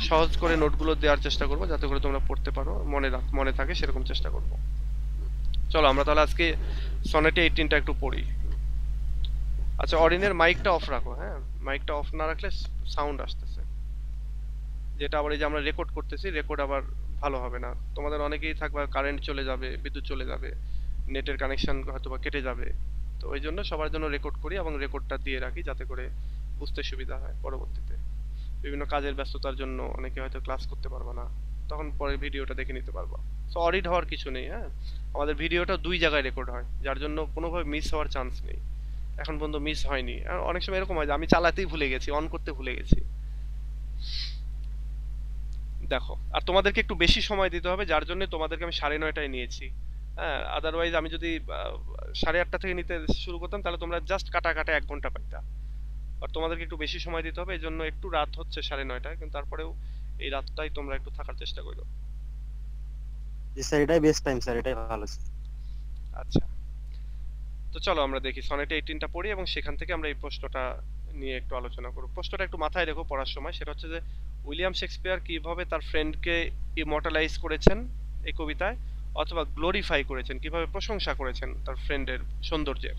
Speaker 1: সহজ করে নোটগুলো দেওয়ার চেষ্টা করবো যাতে করে তোমরা পড়তে পারো, মনে থাকে সেরকম চেষ্টা করবো। চলো আমরা তাহলে আজকে সনেটে 18টা একটু পড়ি। আচ্ছা, অরিনের মাইকটা অফ রাখো। হ্যাঁ, মাইকটা অফ না রাখলে সাউন্ড আসতেছে, যেটা আবার এই যে আমরা রেকর্ড করতেছি, রেকর্ড আবার ভালো হবে না। তোমাদের অনেকেই থাকবে কারেন্ট চলে যাবে, বিদ্যুৎ চলে যাবে, নেটের কানেকশন হয়তো বা কেটে যাবে। তো ওই জন্য সবার জন্য রেকর্ড করি এবং রেকর্ডটা দিয়ে রাখি যাতে করে বুঝতে সুবিধা হয় পরবর্তীতে। বিভিন্ন কাজের ব্যস্ততার জন্য অনেকে হয়তো ক্লাস করতে পারবে না, তখন পরে ভিডিওটা দেখে নিতে পারবা। সো অডিট হওয়ার কিছু নেই। হ্যাঁ, আমাদের ভিডিওটা 2 জায়গায় রেকর্ড হয়, যার জন্য কোনোভাবে মিস হওয়ার চান্স নেই। এখন পর্যন্ত মিস হয়নি। আর অনেক সময় এরকম হয় যে আমি চালাতেই ভুলে গেছি, অন করতে ভুলে গেছি। দেখো, আর তোমাদেরকে একটু বেশি সময় দিতে হবে, যার জন্য তোমাদেরকে আমি 9:30টায় নিয়েছি। হ্যাঁ, আদারওয়াইজ আমি যদি 8:30 থেকে নিতে শুরু করতাম তাহলে তোমরা জাস্ট কাটা কাটা 1 ঘন্টা পাইতা। আর তোমাদেরকে একটু বেশি সময় দিতে হবে, এই জন্য একটু রাত হচ্ছে 9:30টায়, কিন্তু তারপরেও এই রাতটাই তোমরা একটু থাকার চেষ্টা করো।
Speaker 2: জি স্যার, এটাই বেস্ট টাইম স্যার, এটাই ভালো স্যার।
Speaker 1: আচ্ছা, তো চলো আমরা দেখি সনেটে 18টা পড়ি এবং সেখান থেকে আমরা এই প্রশ্নটা নিয়ে একটু আলোচনা করব। প্রশ্নটা একটু মাথায় রেখো পড়ার সময়, সেটা হচ্ছে যে উইলিয়াম শেক্সপিয়ার কিভাবে তার ফ্রেন্ডকে ইমর্টালাইজ করেছেন এই কবিতায়, অথবা গ্লোরিফাই করেছেন, কিভাবে প্রশংসা করেছেন তার ফ্রেন্ডের সৌন্দর্যের।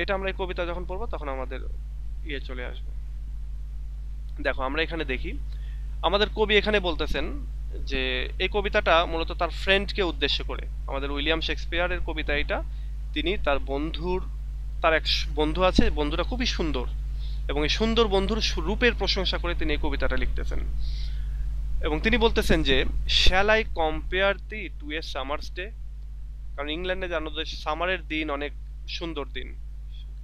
Speaker 1: এটা আমরা এই কবিতা যখন পড়বো তখন আমাদের ইয়ে চলে আসবে। দেখো আমরা এখানে দেখি, আমাদের কবি এখানে বলতেছেন যে এই কবিতাটা মূলত তার ফ্রেন্ডকে উদ্দেশ্য করে। আমাদের উইলিয়াম শেক্সপিয়ারের কবিতা এটা, তিনি তার বন্ধুর, তার এক বন্ধু আছে, বন্ধুটা খুবই সুন্দর, এবং এই সুন্দর বন্ধুর রূপের প্রশংসা করে তিনি এই কবিতাটা লিখতেছেন। এবং তিনি বলতেছেন যে shall I compare thee to a summer's day, কারণ ইংল্যান্ডে জানো যে সামারের দিন অনেক সুন্দর দিন,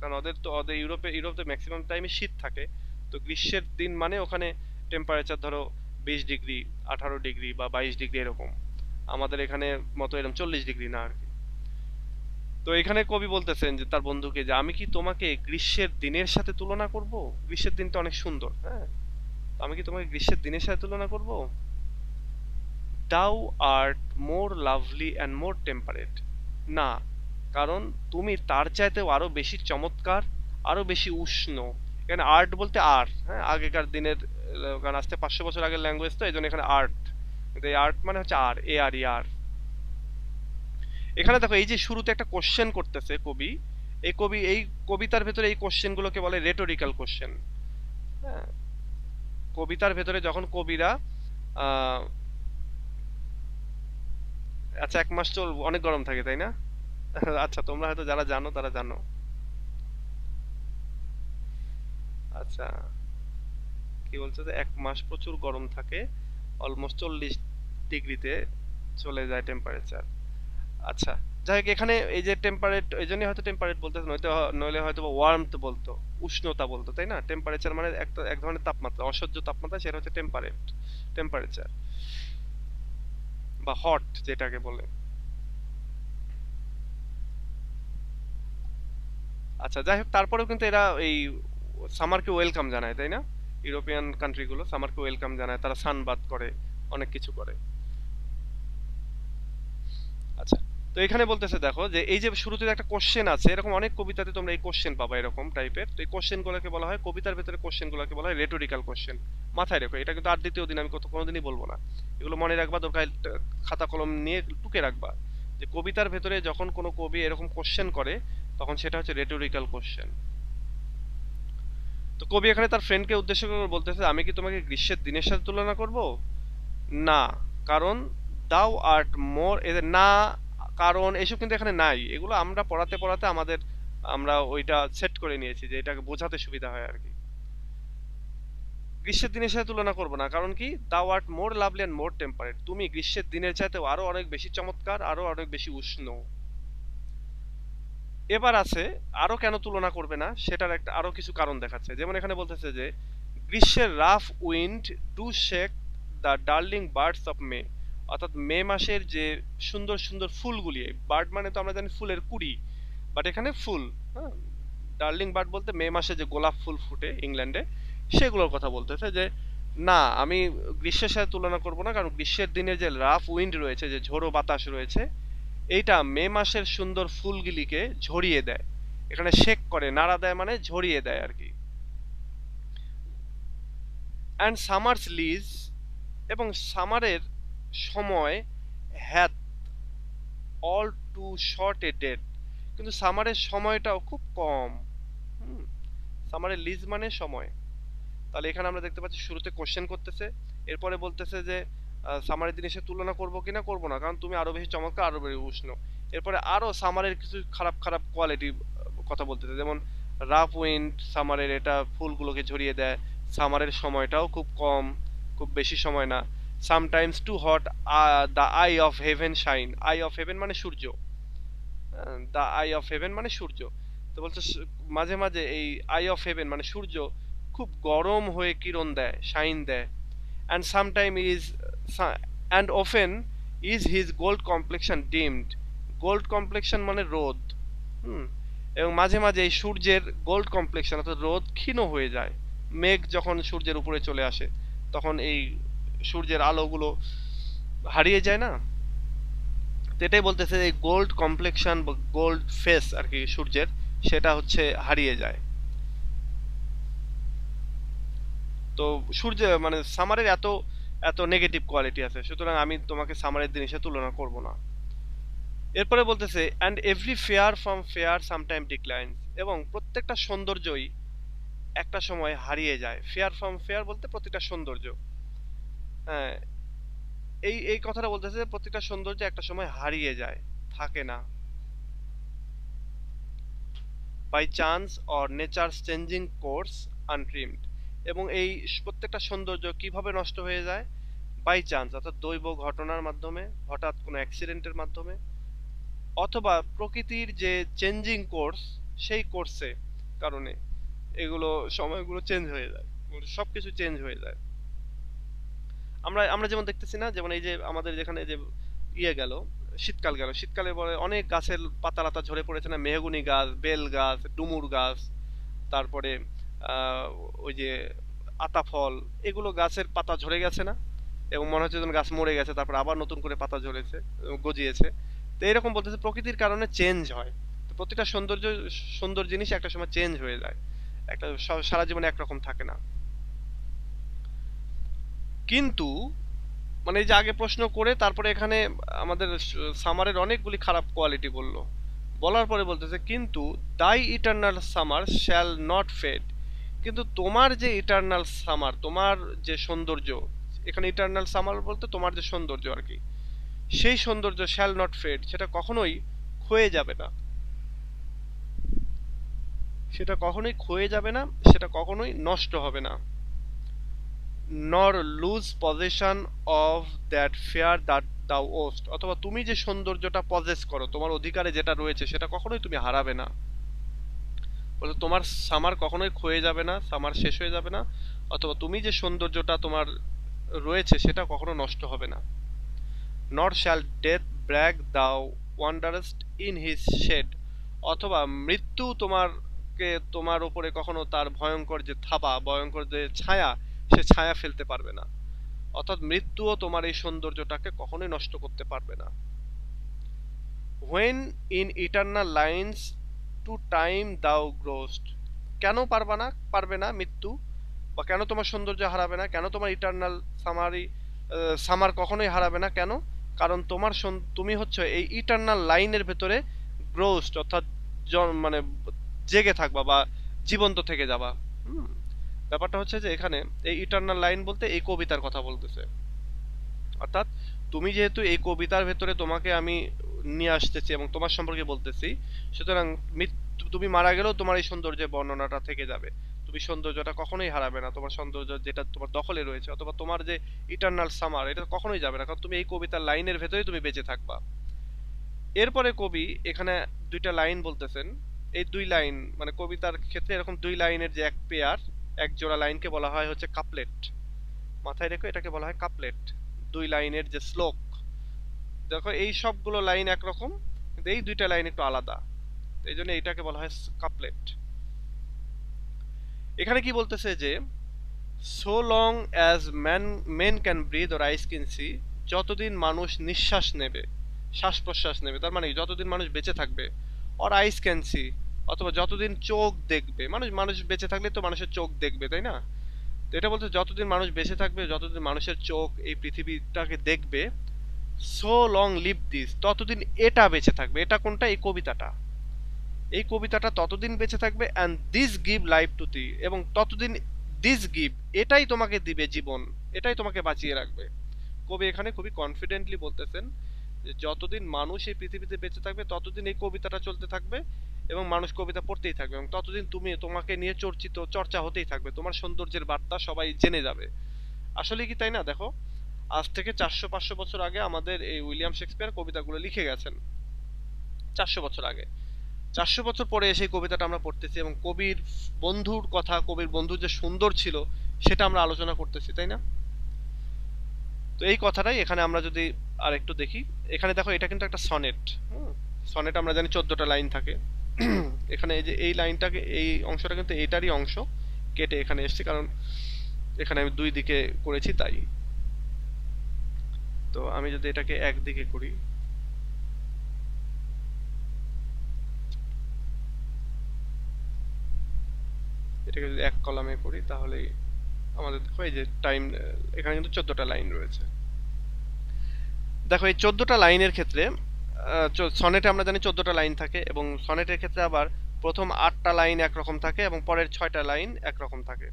Speaker 1: কারণ ওদের ইউরোপে ম্যাক্সিমাম টাইমে শীত থাকে। তো গ্রীষ্মের দিন মানে ওখানে টেম্পারেচার ধরো 20 ডিগ্রি, 18 ডিগ্রি বা 22 ডিগ্রি এরকম। আমাদের এখানে মতো এরকম 40 ডিগ্রি না আর কি। তো এখানে কবি বলতেছেন যে তার বন্ধুকে, যে আমি কি তোমাকে গ্রীষ্মের দিনের সাথে তুলনা করব? গ্রীষ্মের দিনটা অনেক সুন্দর, হ্যাঁ, আমি কি তোমাকে গ্রীষ্মের দিনের সাথে তুলনা করব? দাও art more lovely and more temperate, না, কারণ তুমি তার চাইতেও আরো বেশি চমৎকার, আরো বেশি উষ্ণ এখানে আর্ট বলতে আর, হ্যাঁ, আগেকার দিনের কারণ আসতে 500 বছর আগের ল্যাঙ্গুয়েজ, তো এই জন্য এখানে আর্ট, কিন্তু এই আর্ট মানে হচ্ছে আর, এ আর ই আর। এখানে দেখো এই যে শুরুতে একটা কোশ্চেন করতেছে কবি, এই কবিতার ভেতরে এই কোশ্চেন গুলোকে বলে রেটোরিক্যাল কোশ্চেন। হ্যাঁ, কবিতার ভেতরে যখন কবিরা আহ আচ্ছা 1 মাস অনেক গরম থাকে তাই না? আচ্ছা তোমরা হয়তো যারা জানো তারা জানো। আচ্ছা, কি বলছো যে 1 মাস প্রচুর গরম থাকে, অলমোস্ট 40 ডিগ্রিতে চলে যায় টেম্পারেচার। আচ্ছা, যাই হোক, এখানে এই যে টেম্পারেট, এই জন্যই হয়তো টেম্পারেট বলতেছে, নইলে হয়তো ওয়ার্মথ বলতো, উষ্ণতা বলতো, তাই না? টেম্পারেচার মানে এক ধরনের তাপমাত্রা, অসহ্য তাপমাত্রা, সেটা হচ্ছে টেম্পারেচার বা হট যেটাকে বলে। আচ্ছা, যাই হোক, তারপরেও কিন্তু এরা এই সামারকে ওয়েলকাম জানায়, তাই না? ইউরোপিয়ান কান্ট্রিগুলো সামারকে ওয়েলকাম জানায়, তারা সানবাথ করে, অনেক কিছু করে। আচ্ছা, তো এখানে বলতেছে দেখো যে এই যে শুরুতে একটা কোশ্চেন আছে, এরকম অনেক কবিতাতে তোমরা এই কোশ্চেন পাবা এরকম টাইপের। তো এই কোশ্চেন গুলোকে বলা হয়, কবিতার ভেতরে কোশ্চেন গুলোকে বলা হয় রেটোরিক্যাল কোশ্চেন। মাথায় রেখো, এটা কিন্তু আর দ্বিতীয় দিন আমি কোনোদিনই বলবো না, এগুলো মনে রাখবা, দরকার খাতা কলম নিয়ে টুকে রাখবা, যে কবিতার ভেতরে যখন কোনো কবি এরকম কোশ্চেন করে তখন সেটা হচ্ছে রেটোরিক্যাল কোশ্চেন। তো কবি এখানে তার ফ্রেন্ডকে উদ্দেশ্য করে বলতেছে, আমি কি তোমাকে গ্রীষ্মের দিনের সাথে তুলনা করব? না, কারণ দাও আর্ট মোর, এদের না, কারণ এসব কিন্তু এখানে নাই, এগুলো আমরা পড়াতে পড়াতে আমরা ওইটা সেট করে নিয়েছি যে এটাকে বোঝাতে সুবিধা হয় আর কি। গ্রীষ্মের দিনের সাথে তুলনা করবো না, কারণ কি, দাও art more lovely and more temperate, তুমি গ্রীষ্মের দিনের চাইতেও আরো অনেক বেশি চমৎকার, আরো অনেক বেশি উষ্ণ। এবার আছে আরো কেন তুলনা করবে না, সেটার একটা আরো কিছু কারণ দেখাচ্ছে। যেমন এখানে বলতেছে যে গ্রীষ্মের rough wind do shake the darling birds of May, অর্থাৎ মে মাসের যে সুন্দর সুন্দর ফুলগুলি, বার্ড মানে তো আমরা জানি ফুলের কুড়ি, বাট এখানে ফুল, হ্যাঁ, ডার্লিং বার্ড বলতে মে মাসে যে গোলাপ ফুল ফুটে ইংল্যান্ডে, সেগুলোর কথা বলতেছে। যে না, আমি গ্রীষ্মের সাথে তুলনা করব না, কারণ গ্রীষ্মের দিনের যে রাফ উইন্ড রয়েছে, যে ঝোড়ো বাতাস রয়েছে, এইটা মে মাসের সুন্দর ফুলগুলিকে ঝরিয়ে দেয়। এখানে শেক করে, নাড়া দেয় মানে ঝরিয়ে দেয় আর কি। অ্যান্ড সামার্স লিজ, এবং সামারের সময় hath all too short a date, কিন্তু সামারের সময়টাও খুব কম। সামারের লিজ মানে সময়। তাহলে এখানে আমরা দেখতে পাচ্ছি শুরুতে কোশ্চেন করতেছে, এরপরে বলতেছে যে সামারের দিনের সাথে তুলনা করবো কিনা, করবো না, কারণ তুমি আরো বেশি চমৎকার, আরো বেশি উষ্ণ। এরপরে আরো সামারের কিছু খারাপ খারাপ কোয়ালিটি কথা বলতেছে, যেমন রাফ উইন্ড সামারের, এটা ফুলগুলোকে ঝরিয়ে দেয়, সামারের সময়টাও খুব কম, খুব বেশি সময় না, sometimes too hot, the eye of heaven shine, eye of heaven মানে সূর্য, দ্য আই অফ হেভেন মানে সূর্য। তো বলছে মাঝে মাঝে এই আই অফ হেভেন মানে সূর্য খুব গরম হয়ে কিরণ দেয়, শাইন দেয়। and sometime is and often is his gold complexion dimmed, gold complexion মানে রোদ, হুম, এবং মাঝে মাঝে এই সূর্যের গোল্ড কমপ্লেকশন অর্থাৎ রোদ ক্ষীণ হয়ে যায়। মেঘ যখন সূর্যের উপরে চলে আসে তখন এই সূর্যের আলোগুলো হারিয়ে যায় না, তো এটাই বলতেছে এই গোল্ড কমপ্লেকশন বা গোল্ড ফেস আর কি সূর্যের, সেটা হচ্ছে হারিয়ে যায়। তো সূর্য মানে সামারের এত এত নেগেটিভ কোয়ালিটি আছে, সুতরাং আমি তোমাকে সামারের দিনের সাথে তুলনা করব না। এরপরে বলতেছে and every fair from fair sometime declines, এবং প্রত্যেকটা সৌন্দর্যই একটা সময় হারিয়ে যায়। ফেয়ার ফ্রম ফেয়ার বলতে প্রত্যেকটা সৌন্দর্য, হ্যাঁ, এই কথাটা বলতেছে যে প্রত্যেকটা সৌন্দর্য একটা সময় হারিয়ে যায়, থাকে না। By chance or nature's changing course untrimmed, এবং এই প্রত্যেকটা সৌন্দর্য কিভাবে নষ্ট হয়ে যায়, বাই চান্স অর্থাৎ দৈব ঘটনার মাধ্যমে, হঠাৎ কোনো অ্যাক্সিডেন্টের মাধ্যমে, অথবা প্রকৃতির যে চেঞ্জিং কোর্স, সেই কোর্সে কারণে এগুলো সময়গুলো চেঞ্জ হয়ে যায়, সবকিছু চেঞ্জ হয়ে যায়। আমরা আমরা যেমন দেখতেছি না, যেমন এই যে আমাদের যেখানে যে গেল, শীতকাল গেল, শীতকালে পরে অনেক গাছের পাতা লাতা ঝরে পড়েছে না, মেহগুনি গাছ, বেল গাছ, ডুমুর গাছ, তারপরে ওই যে আতা ফল, এগুলো গাছের পাতা ঝরে গেছে না, এবং মনে হচ্ছে যেন গাছ মরে গেছে, তারপর আবার নতুন করে পাতা ঝরেছে, গজিয়েছে। তো এরকম বলতেছে প্রকৃতির কারণে চেঞ্জ হয়, তো প্রতিটা সুন্দর জিনিস একটা সময় চেঞ্জ হয়ে যায়। একটা সারা জীবনে একরকম থাকে না। কিন্তু মানে এই যে আগে প্রশ্ন করে তারপরে এখানে আমাদের সামারের অনেকগুলি খারাপ কোয়ালিটি বললো, বলার পরে বলতেছে কিন্তু thy eternal summer shall not fade, কিন্তু তোমার যে ইটারনাল সামার, তোমার যে সৌন্দর্য, এখানে ইটারনাল সামার বলতে তোমার যে সৌন্দর্য আর কি, সেই সৌন্দর্য শ্যাল নট ফেড, সেটা কখনোই ক্ষয়ে যাবে না, সেটা কখনোই ক্ষয়ে যাবে না, সেটা কখনোই নষ্ট হবে না। Nor lose possession of that fair that thou ow'st, অথবা তুমি যে সৌন্দর্যটা পজেস করো, তোমার অধিকারে যেটা রয়েছে সেটা কখনোই তুমি হারাবে না। বলে তোমার সামার কখনোই ক্ষয়ে যাবে না, সামার শেষ হয়ে যাবে না, অথবা তুমি যে সৌন্দর্যটা তোমার রয়েছে সেটা কখনো নষ্ট হবে না। নট শ্যাল ডেথ ব্র্যাগ দাও ওয়ান্ডারস্ট ইন হিজ শেড, অথবা মৃত্যু তোমার উপরে কখনো তার ভয়ঙ্কর যে থাবা, ভয়ঙ্কর যে ছায়া, সে ছায়া ফেলতে পারবে না। অর্থাৎ মৃত্যুও তোমার এই সৌন্দর্যটাকে কখনোই নষ্ট করতে পারবে না। when in eternal lines to time thou growest, কেন পারবে না মৃত্যু, বা কেন তোমার সৌন্দর্য হারাবে না, কেন তোমার ইটারনাল সামার কখনোই হারাবে না, কেন? কারণ তুমি হচ্ছে এই ইটারনাল লাইনের ভেতরে গ্রোস্ট, অর্থাৎ মানে জেগে থাকবা বা জীবন্ত থেকে যাবা। ব্যাপারটা হচ্ছে যে এখানে এই ইটারনাল লাইন বলতে এই কবিতার কথা বলতেছে। অর্থাৎ তুমি যেহেতু এই কবিতার ভেতরে তোমাকে আমি নিয়ে আসতেছি এবং তোমার সম্পর্কে বলতেছি, সুতরাং তুমি মারা গেলেও তোমার এই সৌন্দর্যের বর্ণনাটা থেকে যাবে, তুমি সৌন্দর্যটা কখনোই হারাবে না, তোমার সৌন্দর্য যেটা তোমার দখলে রয়েছে, অথবা তোমার যে ইটারনাল সামার, এটা কখনোই যাবে না, কারণ তুমি এই কবিতার লাইনের ভেতরেই তুমি বেঁচে থাকবা। এরপরে কবি এখানে দুইটা লাইন বলতেছেন। এই দুই লাইন মানে কবিতার ক্ষেত্রে এরকম দুই লাইনের যে এক পেয়ার, এক জোড়া লাইনকে বলা হয় হচ্ছে কাপলেট। মাথায় রেখো, এটাকে বলা হয় কাপলেট, দুই লাইনের যে শ্লোক। দেখো এই সবগুলো লাইন একরকম, কিন্তু এই দুইটা লাইন একটু আলাদা, এই জন্য এইটাকে বলা হয় কাপলেট। এখানে কি বলতেছে যে so long as men can breathe or eyes can see, যতদিন মানুষ নিঃশ্বাস নেবে, শ্বাস প্রশ্বাস নেবে, তার মানে যতদিন মানুষ বেঁচে থাকবে, অর আইস ক্যান সি, অথবা যতদিন চোখ দেখবে, মানুষ বেঁচে থাকলে তো মানুষের চোখ দেখবে, তাই না? তো এটা বলতে যতদিন মানুষ বেঁচে থাকবে, যতদিন মানুষের চোখ এই পৃথিবীটাকে দেখবে, সো লং লিভ দিস, ততদিন এটা বেঁচে থাকবে। এটা কোনটা? এই কবিতাটা, এই কবিতাটা ততদিন বেঁচে থাকবে। And this give life to the, এবং ততদিন দিস গিভ, এটাই তোমাকে দিবে জীবন, এটাই তোমাকে বাঁচিয়ে রাখবে। কবি এখানে খুবই কনফিডেন্টলি বলতেছেন যে যতদিন মানুষ এই পৃথিবীতে বেঁচে থাকবে ততদিন এই কবিতাটা চলতে থাকবে, এবং মানুষ কবিতা পড়তেই থাকবে, এবং ততদিন তোমাকে নিয়ে চর্চা হতেই থাকবে, তোমার সৌন্দর্যের বার্তা সবাই জেনে যাবে। আসলে কি তাই না? দেখো আজ থেকে 400-500 বছর আগে আমাদের এই উইলিয়াম শেক্সপিয়ার কবিতাগুলো লিখে গেছেন, 400 বছর আগে। 400 বছর পরে এসে কবিতাটা আমরা পড়তেছি, এবং কবির বন্ধুর কথা, কবির বন্ধু যে সুন্দর ছিল সেটা আমরা আলোচনা করতেছি, তাই না? তো এই কথাটাই এখানে আমরা যদি আর একটু দেখি, এখানে দেখো এটা কিন্তু একটা সনেট। সনেট আমরা জানি 14টা লাইন থাকে। এখানে এই যে এই লাইনটাকে, এই অংশটা কিন্তু এটারই অংশ, কেটে এখানে এসেছে, কারণ এখানে আমি দুই দিকে করেছি তাই। তো আমি যদি এটাকে একদিকে করি, এটাকে যদি এক কলামে করি, তাহলে আমাদের দেখো এই যে টাইম, এখানে কিন্তু 14টা লাইন রয়েছে। দেখো এই 14টা লাইনের ক্ষেত্রে সনেটে আমরা জানি 14টা লাইন থাকে, এবং সনেটের ক্ষেত্রে আবার প্রথম 8টা লাইন একরকম থাকে এবং পরের 6টা লাইন একরকম থাকে।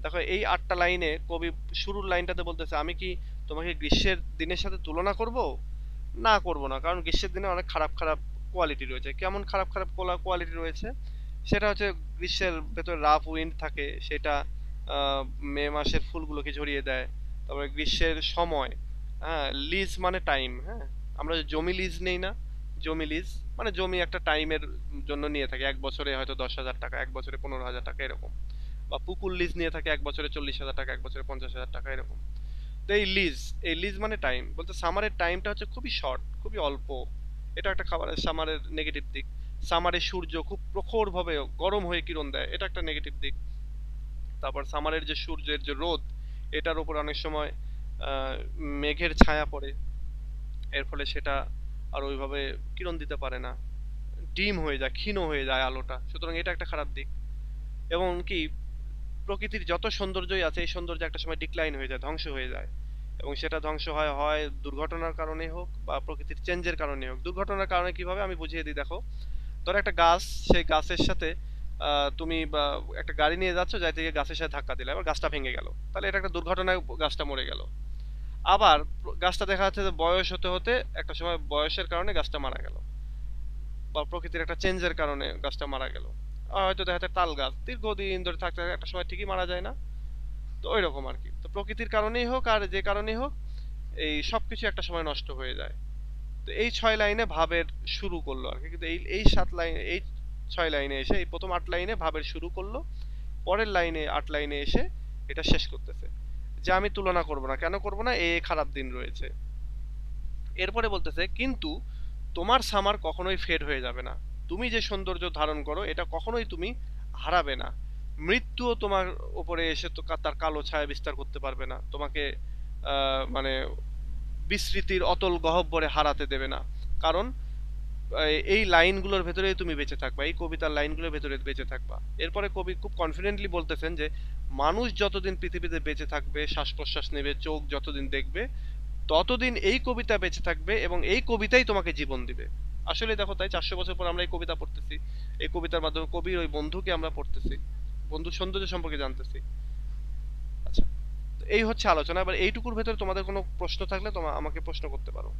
Speaker 1: দেখো এই 8টা লাইনে কবি শুরুর লাইনটাতে বলতেছে আমি কি তোমাকে গ্রীষ্মের দিনের সাথে তুলনা করব? না, করব না, কারণ গ্রীষ্মের দিনে অনেক খারাপ খারাপ কোয়ালিটি রয়েছে। কেমন খারাপ খারাপ কোয়ালিটি রয়েছে? সেটা হচ্ছে গ্রীষ্মের ভেতর রাফ উইন্ড থাকে, সেটা মে মাসের ফুলগুলোকে ঝরিয়ে দেয়। তারপরে গ্রীষ্মের সময়, হ্যাঁ, লিজ মানে টাইম, হ্যাঁ, আমরা জমি লিজ নেই না, জমি লিজ মানে জমি একটা টাইমের জন্য নিয়ে থাকে, এক বছরে হয়তো 10,000 টাকা, এক বছরে 15,000 টাকা এরকম, বা পুকুর লিজ নিয়ে থাকে এক বছরে 40,000 টাকা, এক বছরে 50,000 টাকা এরকম। তো এই লিজ মানে টাইম বলতে সামারের টাইমটা হচ্ছে খুবই শর্ট, খুবই অল্প। এটা একটা সামারের নেগেটিভ দিক। সামারে সূর্য খুব প্রখর ভাবে গরম হয়ে কিরণ দেয়, এটা একটা নেগেটিভ দিক। তারপর সামারের যে সূর্যের যে রোদ, এটার উপর অনেক সময় মেঘের ছায়া পড়ে, এর ফলে সেটা আর ওইভাবে কিরণ দিতে পারে না, ডিম হয়ে যায়, ক্ষীণ হয়ে যায় আলোটা, সুতরাং এটা একটা খারাপ দিক। এবং কি প্রকৃতির যত সৌন্দর্যই আছে এই সৌন্দর্য একটা সময় ডিক্লাইন হয়ে যায়, ধ্বংস হয়ে যায়, এবং সেটা ধ্বংস হয় হয় দুর্ঘটনার কারণে হোক বা প্রকৃতির চেঞ্জের কারণে হোক। দুর্ঘটনার কারণে কিভাবে আমি বুঝিয়ে দিই, দেখো ধরো একটা গাছ, সেই গাছের সাথে তুমি বা একটা গাড়ি নিয়ে যাচ্ছ, যাইতে গিয়ে গাছের সাথে ধাক্কা দিলে, এবার গাছটা ভেঙে গেল, তাহলে এটা একটা দুর্ঘটনায় গাছটা মরে গেল। আবার গাছটা দেখা যাচ্ছে যে বয়স হতে হতে একটা সময় বয়সের কারণে গাছটা মারা গেল, বা প্রকৃতির একটা চেঞ্জের কারণে গাছটা মারা গেল। হয়তো দেখা যাচ্ছে তাল গাছ দীর্ঘদিন ধরে থাকতে থাকতে একটা সময় ঠিকই মারা যায় না? তো ওই রকম আর কি। তো প্রকৃতির কারণেই হোক আর যে কারণেই হোক, এই সবকিছু একটা সময় নষ্ট হয়ে যায়। তো এই 6 লাইনে ভাবের শুরু করলো আর কি, কিন্তু এই এই 7 লাইন, এই 6 লাইনে এসে, এই প্রথম 8 লাইনে ভাবের শুরু করলো, পরের লাইনে 8 লাইনে এসে এটা শেষ করতেছে যে আমি তুলনা করব না। কেন করব না? এই খারাপ দিন রয়েছে। এরপরে বলতেছে কিন্তু তোমার সামার কখনোই ফেড হয়ে যাবে না, তুমি যে সৌন্দর্য ধারণ করো এটা কখনোই তুমি হারাবে না। মৃত্যুও তোমার উপরে এসে তো তার কালো ছায়া বিস্তার করতে পারবে না, তোমাকে মানে বিস্মৃতির অতল গহ্বরে হারাতে দেবে না। কারণ এই লাইনগুলোর ভেতরেই তুমি বেঁচে থাকবা, এই কবিতার লাইনগুলোর ভেতরে বেঁচে থাকবা। এরপরে কবি খুব কনফিডেন্টলি বলতেছেন যে মানুষ যতদিন পৃথিবীতে বেঁচে থাকবে, শ্বাস প্রশ্বাস নেবে, চোখ যতদিন দেখবে, ততদিন এই কবিতা বেঁচে থাকবে এবং এই কবিতাই তোমাকে জীবন দিবে। আসলে দেখো, তাই 400 বছর পর আমরা এই কবিতা পড়তেছি, এই কবিতার মাধ্যমে কবির ওই বন্ধুকে আমরা পড়তেছি, বন্ধুর সৌন্দর্য সম্পর্কে জানতেছি। আচ্ছা, তো এই হচ্ছে আলোচনা। এবার এইটুকুর ভেতরে তোমাদের কোনো প্রশ্ন থাকলে তোমরা আমাকে প্রশ্ন করতে পারো।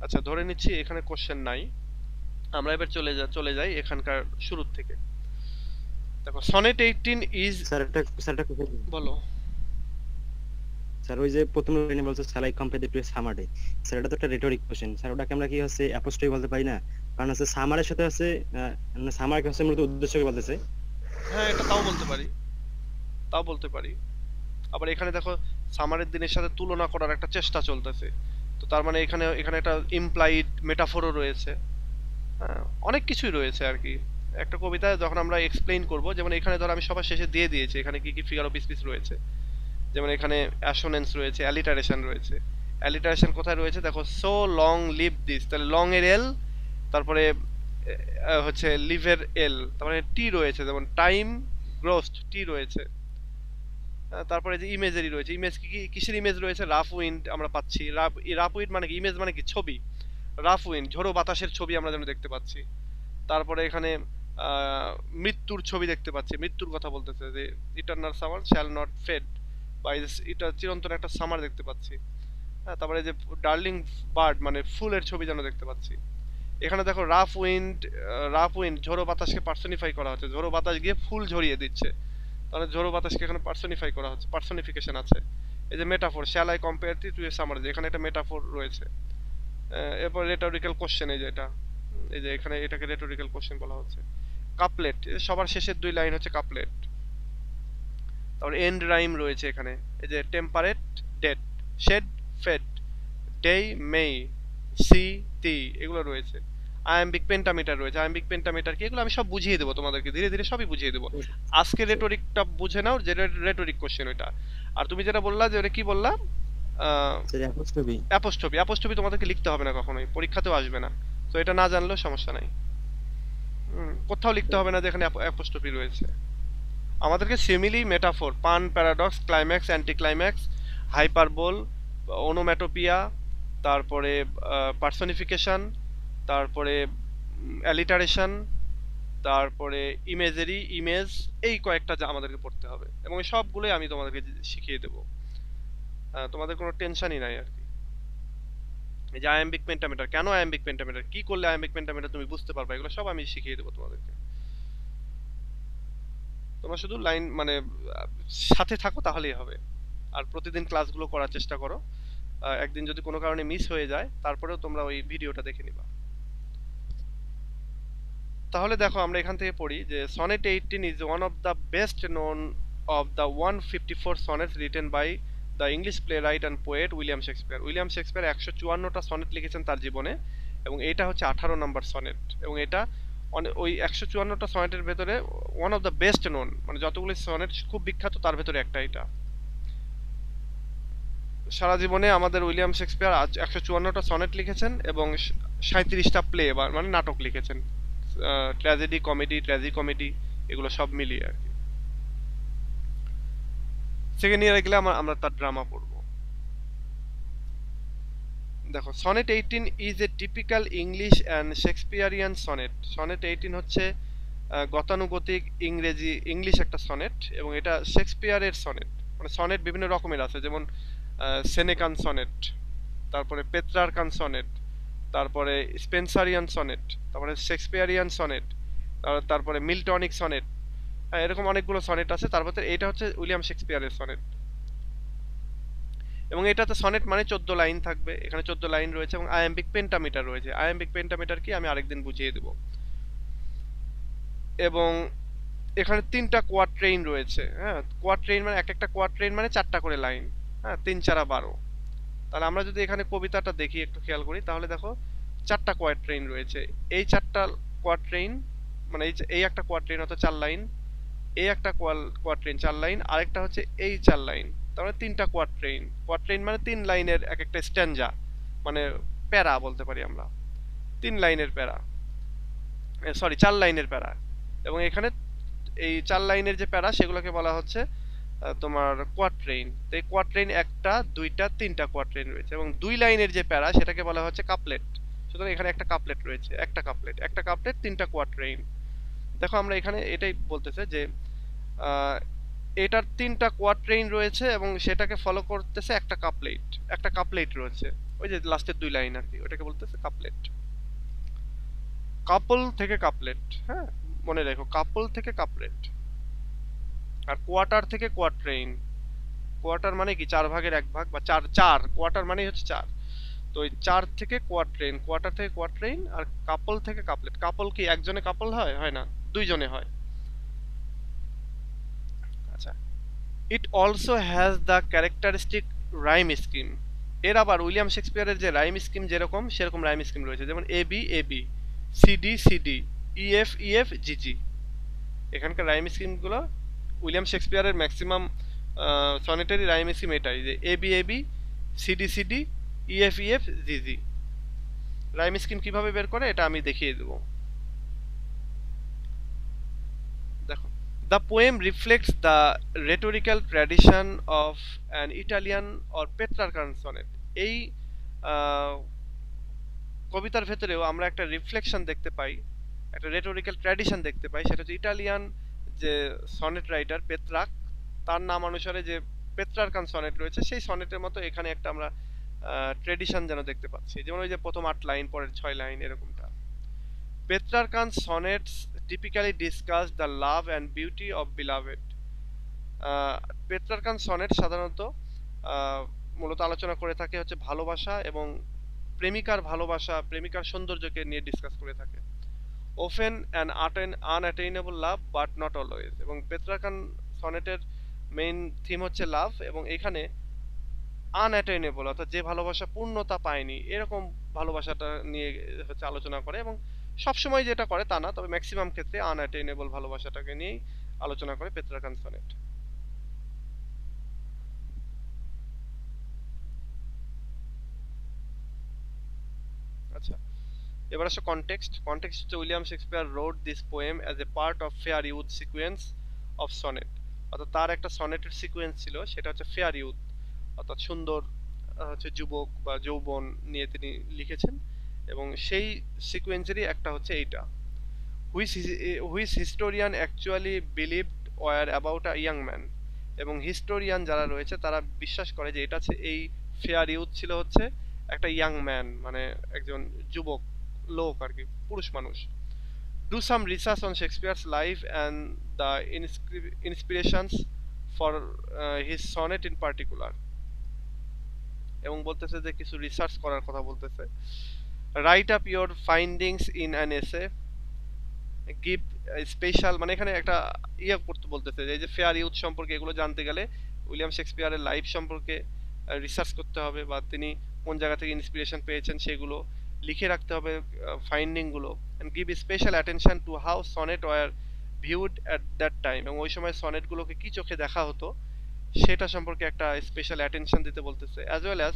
Speaker 1: আচ্ছা, ধরে নিচ্ছি এখানে কোশ্চেন নাই। আমরা এবার চলে যাই এখানকার শুরুর থেকে। দেখো, সনেট 18 ইজ,
Speaker 2: স্যার একটা
Speaker 1: বলো।
Speaker 2: স্যার ওই যে প্রথম লাইনে বলছে shall I compare to summer day, sir এটা তো একটা রেটরিক কোশ্চেন স্যার, ওটাকে আমরা কি হচ্ছে অ্যাপোস্ট্রফি বলতে পারি না? কারণ হচ্ছে সামারের সাথে হচ্ছে সামারকে হচ্ছে মূলত উদ্দেশ্যকে বলতেছে।
Speaker 1: হ্যাঁ, এটা তাও বলতে পারি, তাও বলতে পারি। আবার এখানে দেখো, সামারের দিনের সাথে তুলনা করার একটা চেষ্টা চলতেছে, তো তার মানে এখানে এখানে একটা ইমপ্লাইড মেটাফোরও রয়েছে। হ্যাঁ, অনেক কিছুই রয়েছে আর কি। একটা কবিতায় যখন আমরা এক্সপ্লেইন করব, যেমন এখানে ধর আমি সবার শেষে দিয়ে দিয়েছি এখানে কি কি ফিগার অফ স্পিচ রয়েছে। যেমন এখানে অ্যাসোনেন্স রয়েছে, অ্যালিটারেশন রয়েছে। অ্যালিটারেশন কোথায় রয়েছে দেখো, সো লং লিভ দিস, তাহলে লং এর এল, তারপরে হচ্ছে লিভের এল, তারপরে টি রয়েছে, যেমন টাইম গ্রোস্ট টি রয়েছে। তারপরে যে ইমেজেরই রয়েছে, ইমেজ কি কিসের ইমেজ রয়েছে? রাফ উইন্ড আমরা পাচ্ছি। রাফ উইন্ড মানে কি? ইমেজ মানে কি? ছবি। রাফ উইন্ড ঝোড়ো বাতাসের ছবি আমরা যেন দেখতে পাচ্ছি। তারপরে এখানে মৃত্যুর ছবি দেখতে পাচ্ছি, মৃত্যুর কথা বলতেছে যে eternal summer shall not fade, বা এটা চিরন্তন একটা সামার দেখতে পাচ্ছি। হ্যাঁ, তারপরে যে ডার্লিং বার্ড মানে ফুলের ছবি যেন দেখতে পাচ্ছি। এখানে দেখো রাফ উইন্ড ঝোড়ো বাতাসকে পার্সনিফাই করা হচ্ছে, ঝোড়ো বাতাস গিয়ে ফুল ঝরিয়ে দিচ্ছে, তাহলে ঝোড়ো বাতাসকে এখানে পার্সনিফাই করা হচ্ছে, পার্সনিফিকেশন আছে। এই যে metaphor, shall I compare to A summer, এখানে একটা মেটাফোর রয়েছে। এরপর রেটোরিক্যাল কোশ্চেন, এই যে এটা, এই যে এখানে এটাকে রেটোরিক্যাল কোশ্চেন বলা হচ্ছে। কাপলেট, সবার শেষের 2 লাইন হচ্ছে কাপলেট। তারপর এন্ড রাইম রয়েছে এখানে, এই যে temperate date, shade fade, day may, see thee, এগুলো রয়েছে। আয়াম্বিক পেন্টামিটার রয়েছে। আয়াম্বিক পেন্টামিটার কি? এগুলো আমি সব বুঝিয়ে দেবো তোমাদেরকে, ধীরে ধীরে সবই বুঝিয়ে দেবো। আজকে রেটোরিকটা বুঝে নাও, যে রেটোরিক কোশ্চেন ওইটা। আর তুমি যেটা বললা যে ওটা কি বললা,
Speaker 2: অ্যাপোস্ট্রফি।
Speaker 1: অ্যাপোস্ট্রফি। অ্যাপোস্ট্রফি তোমাদেরকে লিখতে হবে না কখনোই, পরীক্ষাতেও আসবে না, তো এটা না জানলেও সমস্যা নাই। কোথাও লিখতে হবে না যে এখানে অ্যাপোস্ট্রফি রয়েছে। আমাদেরকে simile, metaphor, pun, paradox, climax, anti climax, hyperbole, onomatopoeia, তারপরে পার্সনিফিকেশন, তারপরে অ্যালিটারেশন, তারপরে ইমেজেরি, ইমেজ, এই কয়েকটা যা আমাদেরকে পড়তে হবে, এবং এই সবগুলোই আমি তোমাদেরকে শিখিয়ে দেবো। তোমাদের কোনো টেনশনই নাই আর কি। এই যে আয়াম্বিক পেন্টামিটার, কেন আয়াম্বিক পেন্টামিটার, কি করলে আয়াম্বিক পেন্টামিটার তুমি বুঝতে পারবে, এগুলো সব আমি শিখিয়ে দেবো তোমাদেরকে। তোমরা শুধু লাইন মানে সাথে থাকো তাহলেই হবে, আর প্রতিদিন ক্লাসগুলো করার চেষ্টা করো। একদিন যদি কোনো কারণে মিস হয়ে যায়, তারপরেও তোমরা ওই ভিডিওটা দেখে নিবা। তাহলে দেখো, আমরা এখান থেকে পড়ি যে sonnet 18 is one of the best known of the 154 sonnets written by the English playwright and poet William Shakespeare. William Shakespeare 154টা সনেট লিখেছেন তার জীবনে, এবং এটা হচ্ছে 18 নম্বর সনেট, এবং এটা ওই 154টা সনেটের ভেতরে one of the best known, মানে যতগুলো সনেট খুব বিখ্যাত তার ভেতরে একটা এটা। সারা জীবনে আমাদের উইলিয়াম শেক্সপিয়ার 154টা সনেট লিখেছেন এবং 37টা প্লে বা মানে নাটক লিখেছেন, ট্র্যাজেডি কমেডি, ট্র্যাজিকমেডি, এগুলো সব মিলিয়ে আর কি। সেকেন্ড ইয়ারে গেলে আমরা তার ড্রামা পড়বো। দেখো, sonnet 18 is a typical English and Shakespearean sonnet. Sonnet 18 হচ্ছে গতানুগতিক ইংলিশ একটা সনেট, এবং এটা শেক্সপিয়ারের সনেট। মানে সনেট বিভিন্ন রকমের আছে, যেমন সেনেকান সনেট, তারপরে পেত্রারকান সনেট, তারপরে স্পেন্সারিয়ান সনেট, তারপরে শেক্সপিয়ারিয়ান সনেট, তারপরে মিল্টনিক সনেট। এরকম অনেকগুলো সনেট আছে, তারপরে এটা হচ্ছে উইলিয়াম শেক্সপিয়ারের সনেট। এবং এটাতে সনেট মানে 14 লাইন থাকবে, এখানে 14 লাইন রয়েছে, এবং আয়াম্বিক পেন্টামিটার রয়েছে। আয়াম্বিক পেন্টামিটার কি আমি আরেকদিন বুঝিয়ে দেব। এবং এখানে 3টা কোয়াট্রেইন রয়েছে। হ্যাঁ, কোয়াট্রেইন মানে একটা কোয়াট্রেইন মানে 4টা করে লাইন। হ্যাঁ, 3 4 12। তাহলে আমরা যদি এখানে কবিতাটা দেখি, একটু খেয়াল করি, তাহলে দেখো 4টা কোয়াট্রেইন রয়েছে। এই 4টা কোয়াট্রেইন মানে এই একটা কোয়াট্রেইন অর্থাৎ 4 লাইন, এই একটা কোয়াট্রেইন 4 লাইন, আরেকটা হচ্ছে এই 4 লাইন, তাহলে 3টা কোয়াট্রেইন। কোয়াট্রেইন মানে 3 লাইনের এক একটা স্ট্যানজা, মানে প্যারা বলতে পারি আমরা, 3 লাইনের প্যারা, সরি 4 লাইনের প্যারা। এবং এখানে এই 4 লাইনের যে প্যারা সেগুলোকে বলা হচ্ছে তোমার কোয়াট্রেইন। তো এই কোয়াট্রেইন 1টা 2টা 3টা কোয়াট্রেইন রয়েছে, এবং 2 লাইনের যে প্যারা সেটাকে বলা হচ্ছে কাপলেট। সুতরাং এখানে একটা কাপলেট রয়েছে, একটা কাপলেট 3টা কোয়াট্রেইন। দেখো আমরা এখানে এটাই বলতেছে যে এটার 3টা কোয়াট্রেইন রয়েছে এবং সেটাকে ফলো করতেছে একটা কাপলেট রয়েছে, ওই যে লাস্টের 2 লাইন আর কি, ওটাকে বলতেছে কাপলেট। কাপল থেকে কাপলেট, হ্যাঁ মনে রেখো, কাপল থেকে কাপলেট। আর কোয়ার্টার থেকে কোয়াট্রেইন। কোয়ার্টার মানে কি 4 ভাগের 1 ভাগ, বা 4 কোয়ার্টার মানে হচ্ছে 4। তো ওই 4 থেকে কোয়াট্রেইন, কোয়ার্টার থেকে কোয়াট্রেইন। আর কাপল থেকে কাপলেট। কাপল কি একজনে কাপল হয়? হয় না, 2 জনে হয়। আচ্ছা, it also has the characteristic rhyme scheme. এর আবার উইলিয়াম শেক্সপিয়ারের যে রাইম স্কিম যেরকম, সেরকম রাইম স্কিম রয়েছে, যেমন A B A B, C D C D, E F E F G G. এখানকার রাইম স্কিমগুলো উইলিয়াম শেক্সপিয়ারের ম্যাক্সিমাম সনেটারি রাইম স্কিম এটাই, যে A B A B, C D C D, E F E F G G. Rhyme scheme কিভাবে বের করে এটা আমি দেখিয়ে দেবো। দেখো, the poem reflects the rhetorical tradition of an Italian or Petrarchan sonnet. এই কবিতার ভেতরেও আমরা একটা রিফ্লেকশন দেখতে পাই, একটা রেটোরিক্যাল ট্র্যাডিশন দেখতে পাই। সেটা হচ্ছে ইটালিয়ান যে সনেট রাইটার পেত্রাক, তার নাম অনুসারে যে পেত্রারকান সনেট রয়েছে, সেই সনেটের মতো এখানে একটা আমরা ট্র্যাডিশন যেন দেখতে পাচ্ছি। যেমন ওই যে প্রথম 8 লাইন, পরের 6 লাইন, এরকমটা। Petrarchan sonnets typically discuss the love and beauty of beloved. Petrarchan sonnet সাধারণত মূলত আলোচনা করে থাকে হচ্ছে ভালোবাসা এবং প্রেমিকার সৌন্দর্যকে নিয়ে ডিসকাস করে থাকে। often an unattainable love but not always. এবং পেত্রারকান সনেটের মেইন থিম হচ্ছে লাভ, এবং এখানে আনঅ্যাটেইনেবল অর্থাৎ যে ভালোবাসা পূর্ণতা পায়নি, এরকম ভালোবাসাটা নিয়ে হচ্ছে আলোচনা করে। এবং সবসময় যেটা করে তা না, তবে ম্যাক্সিমাম ক্ষেত্রে আনঅ্যাটেইনেবল ভালোবাসাটাকে নিয়েই আলোচনা করে পেত্রারকান সনেট। আচ্ছা, এবার আসো কনটেক্সট। কনটেক্সট হচ্ছে William Shakespeare wrote this poem as a part of fair youth sequence of sonnet. অর্থাৎ তার একটা সনেটের সিকোয়েন্স ছিল, সেটা হচ্ছে ফেয়ার ইউথ, অর্থাৎ সুন্দর হচ্ছে যুবক বা যৌবন নিয়ে তিনি লিখেছেন, এবং সেই সিকোয়েন্সেরই একটা হচ্ছে এইটা, which historian actually believed were about a young man. এবং হিস্টোরিয়ান যারা রয়েছে তারা বিশ্বাস করে যে এটা এই ফেয়ার ইউথ ছিল হচ্ছে একটা ইয়াং ম্যান, মানে একজন যুবক লোক আর কি, পুরুষ মানুষ। Do some research on Shakespeare's life and the inspirations for his sonnet in particular. এবং বলতেছে যে কিছু রিসার্চ করার কথা বলতেছে। Write up your findings in an essay, give special, মানে এখানে একটা করতে বলতেছে যে এই যে ফেয়ার ইউথ সম্পর্কে এগুলো জানতে গেলে উইলিয়াম শেক্সপিয়ারের লাইফ সম্পর্কে রিসার্চ করতে হবে, বা তিনি কোন জায়গা থেকে ইন্সপিরেশন পেয়েছেন সেগুলো লিখে রাখতে হবে, ফাইন্ডিং গুলো। And give special attention to how sonnet were viewed at that time. এবং ওই সময় সনেট গুলোকে কি চোখে দেখা হতো সেটা সম্পর্কে একটা স্পেশাল অ্যাটেনশন দিতে বলতেছে, as well as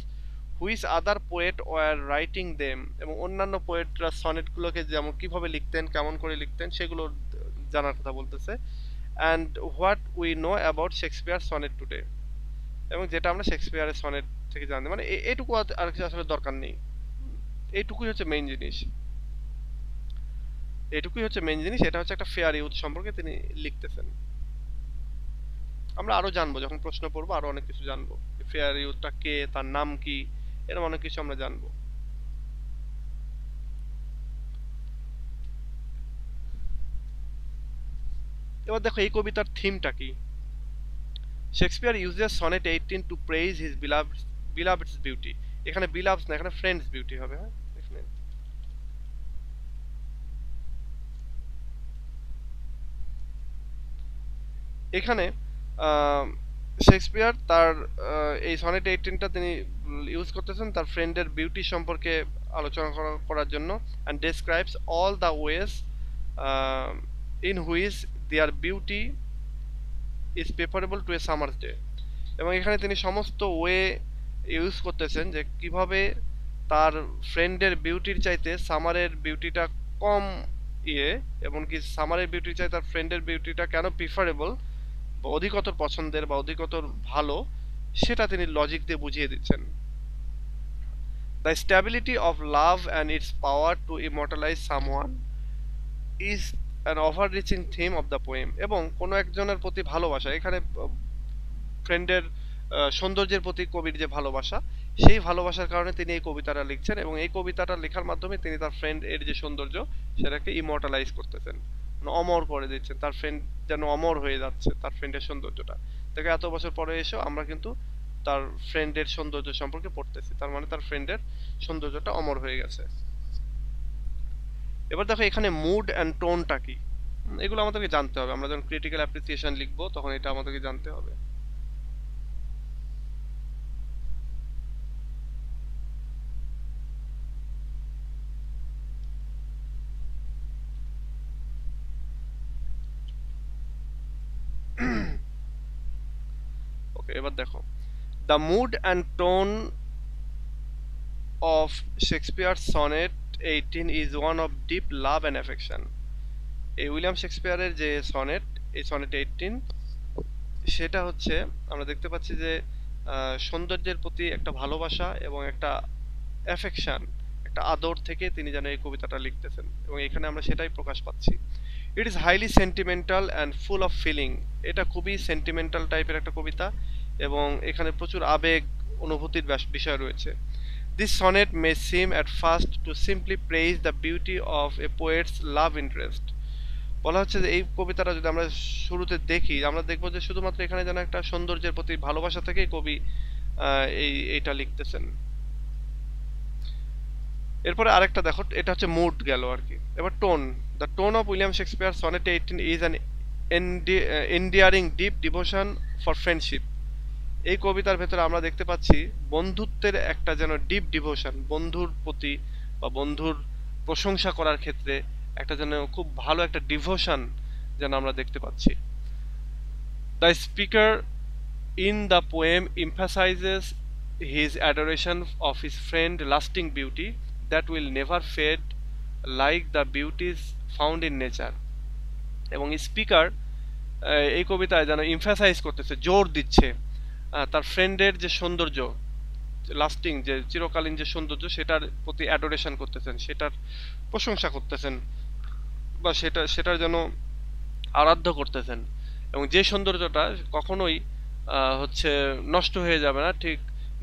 Speaker 1: which other poet were writing them, এবং অন্যান্য পোয়েটরা সনেটগুলোকে যেমন কিভাবে লিখতেন, কেমন করে লিখতেন, সেগুলো জানার কথা বলতেছে। And what we know about Shakespeare sonnet today, এবং যেটা আমরা শেক্সপিয়ারের সনেট থেকে জানি, মানে এটুকু আর কিছু আসলে দরকার নেই, এইটুকুই হচ্ছে মেইন জিনিস, এটুকুই হচ্ছে মেইন জিনিস। এটা হচ্ছে একটা ফেয়ার ইউথ সম্পর্কে তিনি লিখতেছেন। আমরা আরো জানবো, যখন প্রশ্ন পড়বো আরো অনেক কিছু জানবো, ফেয়ার ইউথটা কে, তার নাম কি, এরকম অনেক কিছু আমরা জানবো। এবার দেখো এই কবিতার থিমটা কি। Shakespeare uses sonnet 18 to praise his beloved's beauty. এখানে বিলাভস না, এখানে ফ্রেন্ডস বিউটি হবে। হ্যাঁ, এখানে এখানে শেক্সপিয়ার তার এই সনেট 18টা তিনি ইউজ করতেছেন তার ফ্রেন্ডের বিউটি সম্পর্কে আলোচনা করার জন্য, and describes all the ways in which their beauty is preferable to a summer's day. এবং এখানে তিনি সমস্ত ওয়ে ইউজ করতেছেন যে কিভাবে তার ফ্রেন্ডের বিউটির চাইতে সামারের বিউটিটা কম এমনকি সামারের বিউটির চাইতে তার ফ্রেন্ডের বিউটিটা কেন প্রিফারেবল বা অধিকতর পছন্দের বা অধিকতর ভালো, সেটা তিনি লজিক দিয়ে বুঝিয়ে দিচ্ছেন। The stability of love and its power to immortalise someone is an overreaching theme of the poem. এবং কোনো একজনের প্রতি ভালোবাসা, এখানে ফ্রেন্ডের সৌন্দর্যের প্রতি কবির যে ভালোবাসা, সেই ভালোবাসার কারণে তিনি এই কবিতাটা লিখছেন, এবং এই কবিতাটা লেখার মাধ্যমে তিনি তার ফ্রেন্ড এর যে সৌন্দর্য সেটাকে ইমর্টালাইজ করতেছেন, মানে অমর করে দিচ্ছেন। তার ফ্রেন্ড যেন অমর হয়ে যাচ্ছে, তার ফ্রেন্ডের সৌন্দর্যটা থেকে এত বছর পরে এসেও আমরা কিন্তু তার ফ্রেন্ডের সৌন্দর্য সম্পর্কে পড়তেছি, তার মানে তার ফ্রেন্ডের সৌন্দর্যটা অমর হয়ে গেছে। এবার দেখো এখানে মুড অ্যান্ড টোনটা কি, এগুলো আমাদেরকে জানতে হবে। আমরা যখন ক্রিটিক্যাল অ্যাপ্রিসিয়েশন লিখবো তখন এটা আমাদেরকে জানতে হবে। ওকে, এবার দেখো the mood and tone of Shakespeare sonnet 18 is one of deep love and affection. এই উইলিয়াম শেক্সপিয়ারের যে সনেট, এই সনেট 18, সেটা হচ্ছে আমরা দেখতে পাচ্ছি যে সৌন্দর্যের প্রতি একটা ভালোবাসা এবং একটা অ্যাফেকশন, একটা আদর থেকে তিনি যেন এই কবিতাটা লিখতেছেন, এবং এখানে আমরা সেটাই প্রকাশ পাচ্ছি। It is highly sentimental and full of feeling. এটা খুবই সেন্টিমেন্টাল টাইপের একটা কবিতা, এবং এখানে প্রচুর আবেগ অনুভূতির বিষয় রয়েছে। This sonnet may seem at first to simply praise the beauty of a poet's love interest. বলা হচ্ছে যে এই কবিতাটা যদি আমরা শুরুতে দেখি, আমরা দেখবো যে শুধুমাত্র এখানে যেন একটা সৌন্দর্যের প্রতি ভালোবাসা থেকেই কবি এইটা লিখতেছেন। এরপরে আরেকটা দেখো, এটা হচ্ছে মুড গেল আর কি। এবার tone, the tone of William Shakespeare sonnet 18 is an endearing deep devotion for friendship. এই কবিতার ভেতরে আমরা দেখতে পাচ্ছি বন্ধুত্বের একটা যেন ডিপ ডিভোশন, বন্ধুর প্রতি বা বন্ধুর প্রশংসা করার ক্ষেত্রে একটা যেন খুব ভালো একটা ডিভোশন যেন আমরা দেখতে পাচ্ছি। The speaker in the poem emphasizes his adoration of his friend lasting beauty that will never fade like the beauties found in nature। এবং স্পিকার এই কবিতায় যেন এমফাসাইজ করতেছে, জোর দিচ্ছে তার ফ্রেন্ডের যে সৌন্দর্য, লাস্টিং যে চিরকালীন যে সৌন্দর্য, সেটার প্রতি অ্যাডোরেশন করতেছেন, সেটার প্রশংসা করতেছেন, বা সেটার যেন আরাধ্য করতেছেন, এবং যে সৌন্দর্যটা কখনোই হচ্ছে নষ্ট হয়ে যাবে না, ঠিক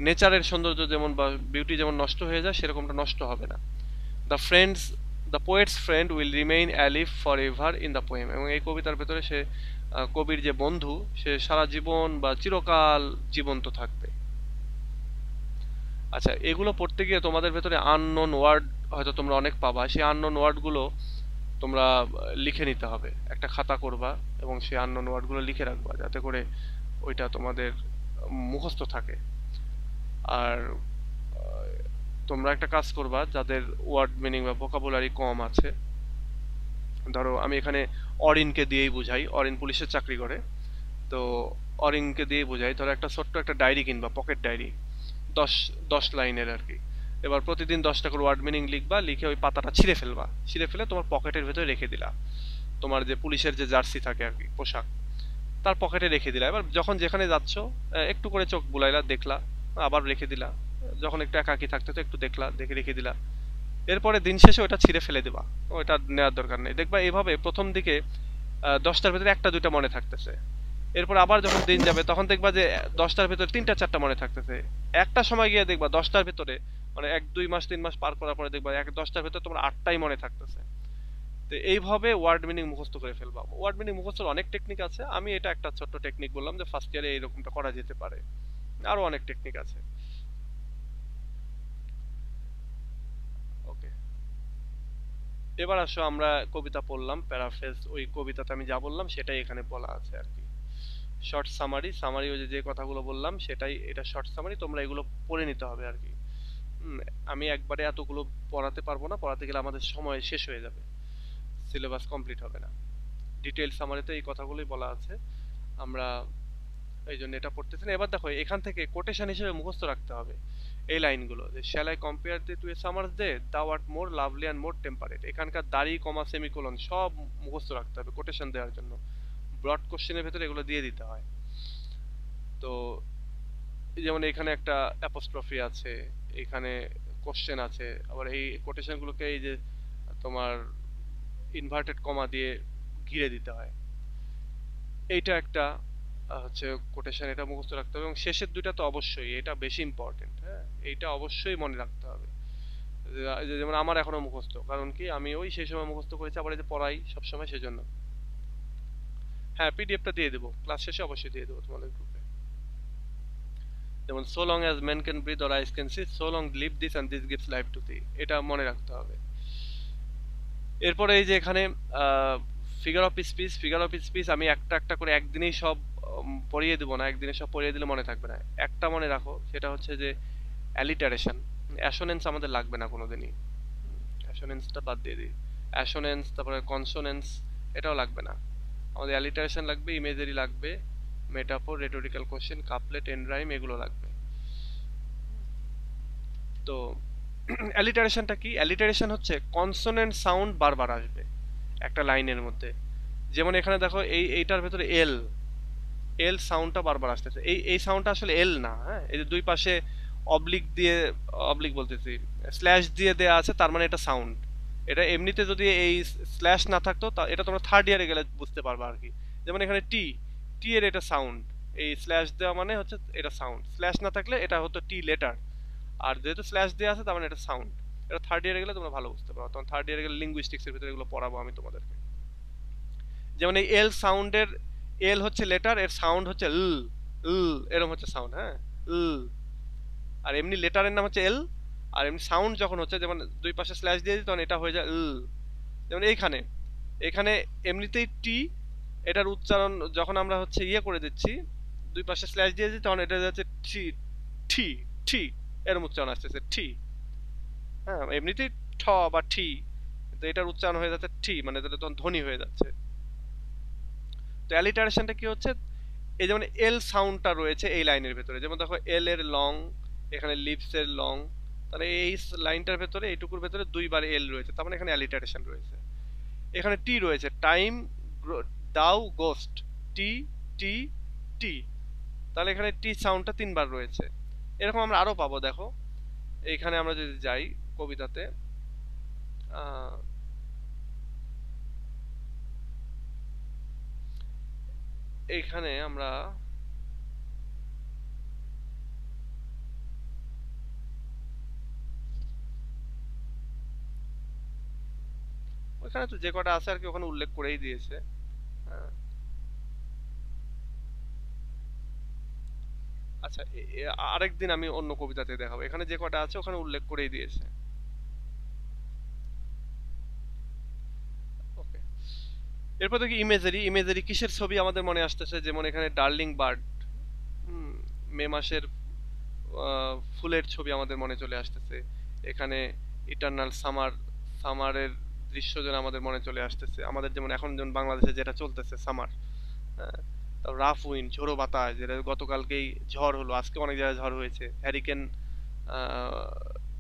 Speaker 1: নেচারের সৌন্দর্য যেমন বা বিউটি যেমন নষ্ট হয়ে যায় সেরকমটা নষ্ট হবে না। The poets friend will remain alive for ever in the poem. এবং এই কবিতার ভেতরে সে কবির যে বন্ধু, সে সারা জীবন বা চিরকাল জীবন্ত থাকবে। আচ্ছা, এগুলো পড়তে গিয়ে তোমাদের ভেতরে আননোন ওয়ার্ড হয়তো তোমরা অনেক পাবা, সেই আননোন ওয়ার্ডগুলো তোমরা লিখে নিতে হবে, একটা খাতা করবা এবং সেই আননোন ওয়ার্ডগুলো লিখে রাখবা যাতে করে ওইটা তোমাদের মুখস্থ থাকে। আর তোমরা একটা কাজ করবা, যাদের ওয়ার্ড মিনিং বা ভোকাবুলারি কম আছে, ধরো আমি এখানে অরিনকে দিয়েই বুঝাই, অরিন পুলিশের চাকরি করে, তো অরিংকে দিয়ে বোঝাই, ধরো একটা ছোট্ট একটা ডায়েরি কিনবা, পকেট ডায়েরি, 10 লাইনের আর কি। এবার প্রতিদিন 10টা করে ওয়ার্ড মিনিং লিখবা, লিখে ওই পাতাটা ছিঁড়ে ফেলবা, ছিঁড়ে ফেলে তোমার পকেটের ভেতরে রেখে দিলা। তোমার যে পুলিশের যে জার্সি থাকে আর কি, পোশাক, তার পকেটে রেখে দিলা। এবার যখন যেখানে যাচ্ছ একটু করে চোখ বুলাইলা, দেখলা, আবার রেখে দিলা। যখন একটু একাকী থাকতে তো একটু দেখলা, দেখে রেখে দিলা। এরপরে দিন শেষে ওটা ছিঁড়ে ফেলে দিবা, ওটা নেওয়ার দরকার নেই। দেখবা এইভাবে প্রথম দিকে 10টার ভিতরে একটা দুইটা মনে থাকতেছে। এরপর আবার যখন দিন যাবে তখন দেখবা যে 10টার ভিতরে 3টা 4টা মনে থাকতেছে। একটা সময় গিয়ে দেখবা 10টার ভিতরে, মানে 1-2 মাস 3 মাস পার করার পরে দেখবা 10টার ভিতরে তোমার 8টাই মনে থাকতেছে। তো এইভাবে ওয়ার্ড মিনিং মুখস্থ করে ফেলবা। ওয়ার্ড মিনিং মুখস্থর অনেক টেকনিক আছে, আমি এটা একটা ছোট্ট টেকনিক বললাম যে ফার্স্ট ইয়ারে এইরকমটা করা যেতে পারে, আরো অনেক টেকনিক আছে। ওকে, এবার আসো আমরা কবিতা পড়লাম, প্যারাফ্রেজ, ওই কবিতাতে আমি যা বললাম সেটাই এখানে বলা আছে আর কি। শর্ট সামারি, সামারি ওই যে কথাগুলো বললাম সেটাই, এটা শর্ট সামারি, তোমরা এগুলো পড়ে নিতে হবে আর কি। আমি একবারে এতগুলো পড়াতে পারবো না, পড়াতে গেলে আমাদের সময় শেষ হয়ে যাবে, সিলেবাস কমপ্লিট হবে না। ডিটেইল সামারিতে এই কথাগুলোই বলা আছে, আমরা এই জন্য এটা পড়তেছি না। এবার দেখো এখান থেকে কোটেশন হিসেবে মুখস্থ রাখতে হবে এই লাইনগুলো, যে shall I compare thee to a summer's day, thou art more lovely and more temperate. এখানকার দাড়ি, কমা, সেমিকোলন সব মুখস্থ রাখতে হবে কোটেশন দেওয়ার জন্য। ব্রড কোশ্চেনের ভেতরে এগুলো দিয়ে দিতে হয়। তো যেমন এখানে একটা অ্যাপোস্ট্রফি আছে, এখানে কোশ্চেন আছে, আবার এই কোটেশনগুলোকে এই যে তোমার ইনভার্টেড কমা দিয়ে ঘিরে দিতে হয়। এইটা একটা হচ্ছে কোটেশন, এটা মুখস্থ রাখতে হবে। এবং শেষের দুইটা তো অবশ্যই, এটা বেশি ইম্পর্টেন্ট, হ্যাঁ, এইটা অবশ্যই মনে রাখতে হবে। যেমন আমার এখনো মুখস্থ, কারণ কি আমি ওই সেই সময় মুখস্থ করেছি, আবার এই যে পড়াই সবসময়, সেজন্য। হ্যাঁ, পিডিএফটা দিয়ে দেবো, ক্লাস শেষে অবশ্যই দিয়ে দেবো তোমাদের গ্রুপে। যেমন so long as man can breathe or eyes can see, so long live this and this gives life to thee, এটা মনে রাখতে হবে। এরপরে এই যে এখানে figure of speech, figure of speech আমি একটা একটা করে একদিনেই সব পড়িয়ে দেবো না, একদিনে সব পড়িয়ে দিলে মনে থাকবে না। একটা মনে রাখো, সেটা হচ্ছে যে অ্যালিটারেশন। অ্যাসোনেন্স আমাদের লাগবে না কোনোদিনই, অ্যাসোনেন্সটা বাদ দিয়ে দিই। অ্যাসোনেন্স, তারপরে কনসোনেন্স, এটাও লাগবে না আমাদের। অ্যালিটারেশন লাগবে, ইমেজারি লাগবে, metaphor, rhetorical question, couplet, end rhyme, এগুলো লাগবে। তো অ্যালিটারেশনটা কি? অ্যালিটারেশন হচ্ছে কনসোনেন্ট সাউন্ড বারবার আসবে একটা লাইনের মধ্যে। যেমন এখানে দেখো এইটার ভেতরে এল, এল সাউন্ডটা বারবার আসতেছে। এই সাউন্ডটা আসলে এল না, হ্যাঁ, এই যে দুই পাশে অবলিক দিয়ে, অবলিক বলতেছি, স্ল্যাশ দিয়ে দেয়া আছে, তার মানে এটা সাউন্ড। এটা এমনিতে যদি এই স্ল্যাশ না থাকতো, এটা তোমরা থার্ড ইয়ারে গেলে বুঝতে পারবে আর কি। যেমন এখানে টি, টি এর এটা সাউন্ড, এই স্ল্যাশ দেওয়া মানে হচ্ছে এটা সাউন্ড। স্ল্যাশ না থাকলে এটা হতো টি লেটার, আর যেহেতু স্ল্যাশ দেওয়া আছে তার মানে এটা সাউন্ড। এটা থার্ড ইয়ারে গেলে তোমরা ভালো বুঝতে পারো, তখন থার্ড ইয়ারে গেলে লিঙ্গুইস্টিক্স এর ভিতরে এগুলো পড়াবো আমি তোমাদেরকে। যেমন এই এল সাউন্ডের, এল হচ্ছে লেটার, এর সাউন্ড হচ্ছে ল, ল এরকম হচ্ছে সাউন্ড, হ্যাঁ, ল। আর এমনি লেটারের নাম হচ্ছে এল, আর এমনি সাউন্ড যখন হচ্ছে, যেমন দুই পাশে স্ল্যাশ দিয়ে দিই তখন এটা হয়ে যায় ল। যেমন এইখানে, এখানে এমনিতেই টি, এটার উচ্চারণ যখন আমরা হচ্ছে ইয়ে করে দিচ্ছি, দুই পাশে স্ল্যাশ দিয়ে দিই, তখন এটা যাচ্ছে টি, টি, টি, এরকম উচ্চারণ আসতেছে টি, হ্যাঁ, এমনিতেই ঠ বা টি, তো এটার উচ্চারণ হয়ে যাচ্ছে টি, মানে তখন ধ্বনি হয়ে যাচ্ছে। তো অ্যালিটারেশনটা কি হচ্ছে, এই যেমন এল সাউন্ডটা রয়েছে এই লাইনের ভেতরে, যেমন দেখো এল এর লং, এখানে লিপস এর লং, তাহলে এই লাইনটার ভেতরে, এইটুকুর ভেতরে দুইবার এল রয়েছে, তার মানে এখানে অ্যালিটারেশন রয়েছে। এখানে টি রয়েছে, টাইম, দাও, গোস্ট, টি, টি, টি, তাহলে এখানে টি সাউন্ডটা 3বার রয়েছে। এরকম আমরা আরো পাবো, দেখো এইখানে আমরা যদি যাই কবিতাতে, এইখানে আমরা ওইখানে তো যে কটা আছে আর কি ওখানে উল্লেখ করেই দিয়েছে, হ্যাঁ। আচ্ছা, আরেকদিন আমি অন্য কবিতাতে দেখাবো, এখানে যে কটা আছে ওখানে উল্লেখ করেই দিয়েছে। ওকে, এরপর দেখি ইমেজারি। ইমেজারি কিসের ছবি আমাদের মনে আসতেছে? যেমন এখানে ডার্লিং বার্ড, মে মাসের ফুলের ছবি আমাদের মনে চলে আসতেছে। এখানে ইটারনাল সামার, সামারের দৃশ্য যেন আমাদের মনে চলে আসতেছে। আমাদের যেমন এখন যেমন বাংলাদেশে যেটা চলতেছে সামার, তারপর রাফ উইন্ড, ঝোড়ো বাতাস, যেটা গতকালকেই ঝড় হলো, আজকে অনেক জায়গায় ঝড় হয়েছে। হ্যারিকেন,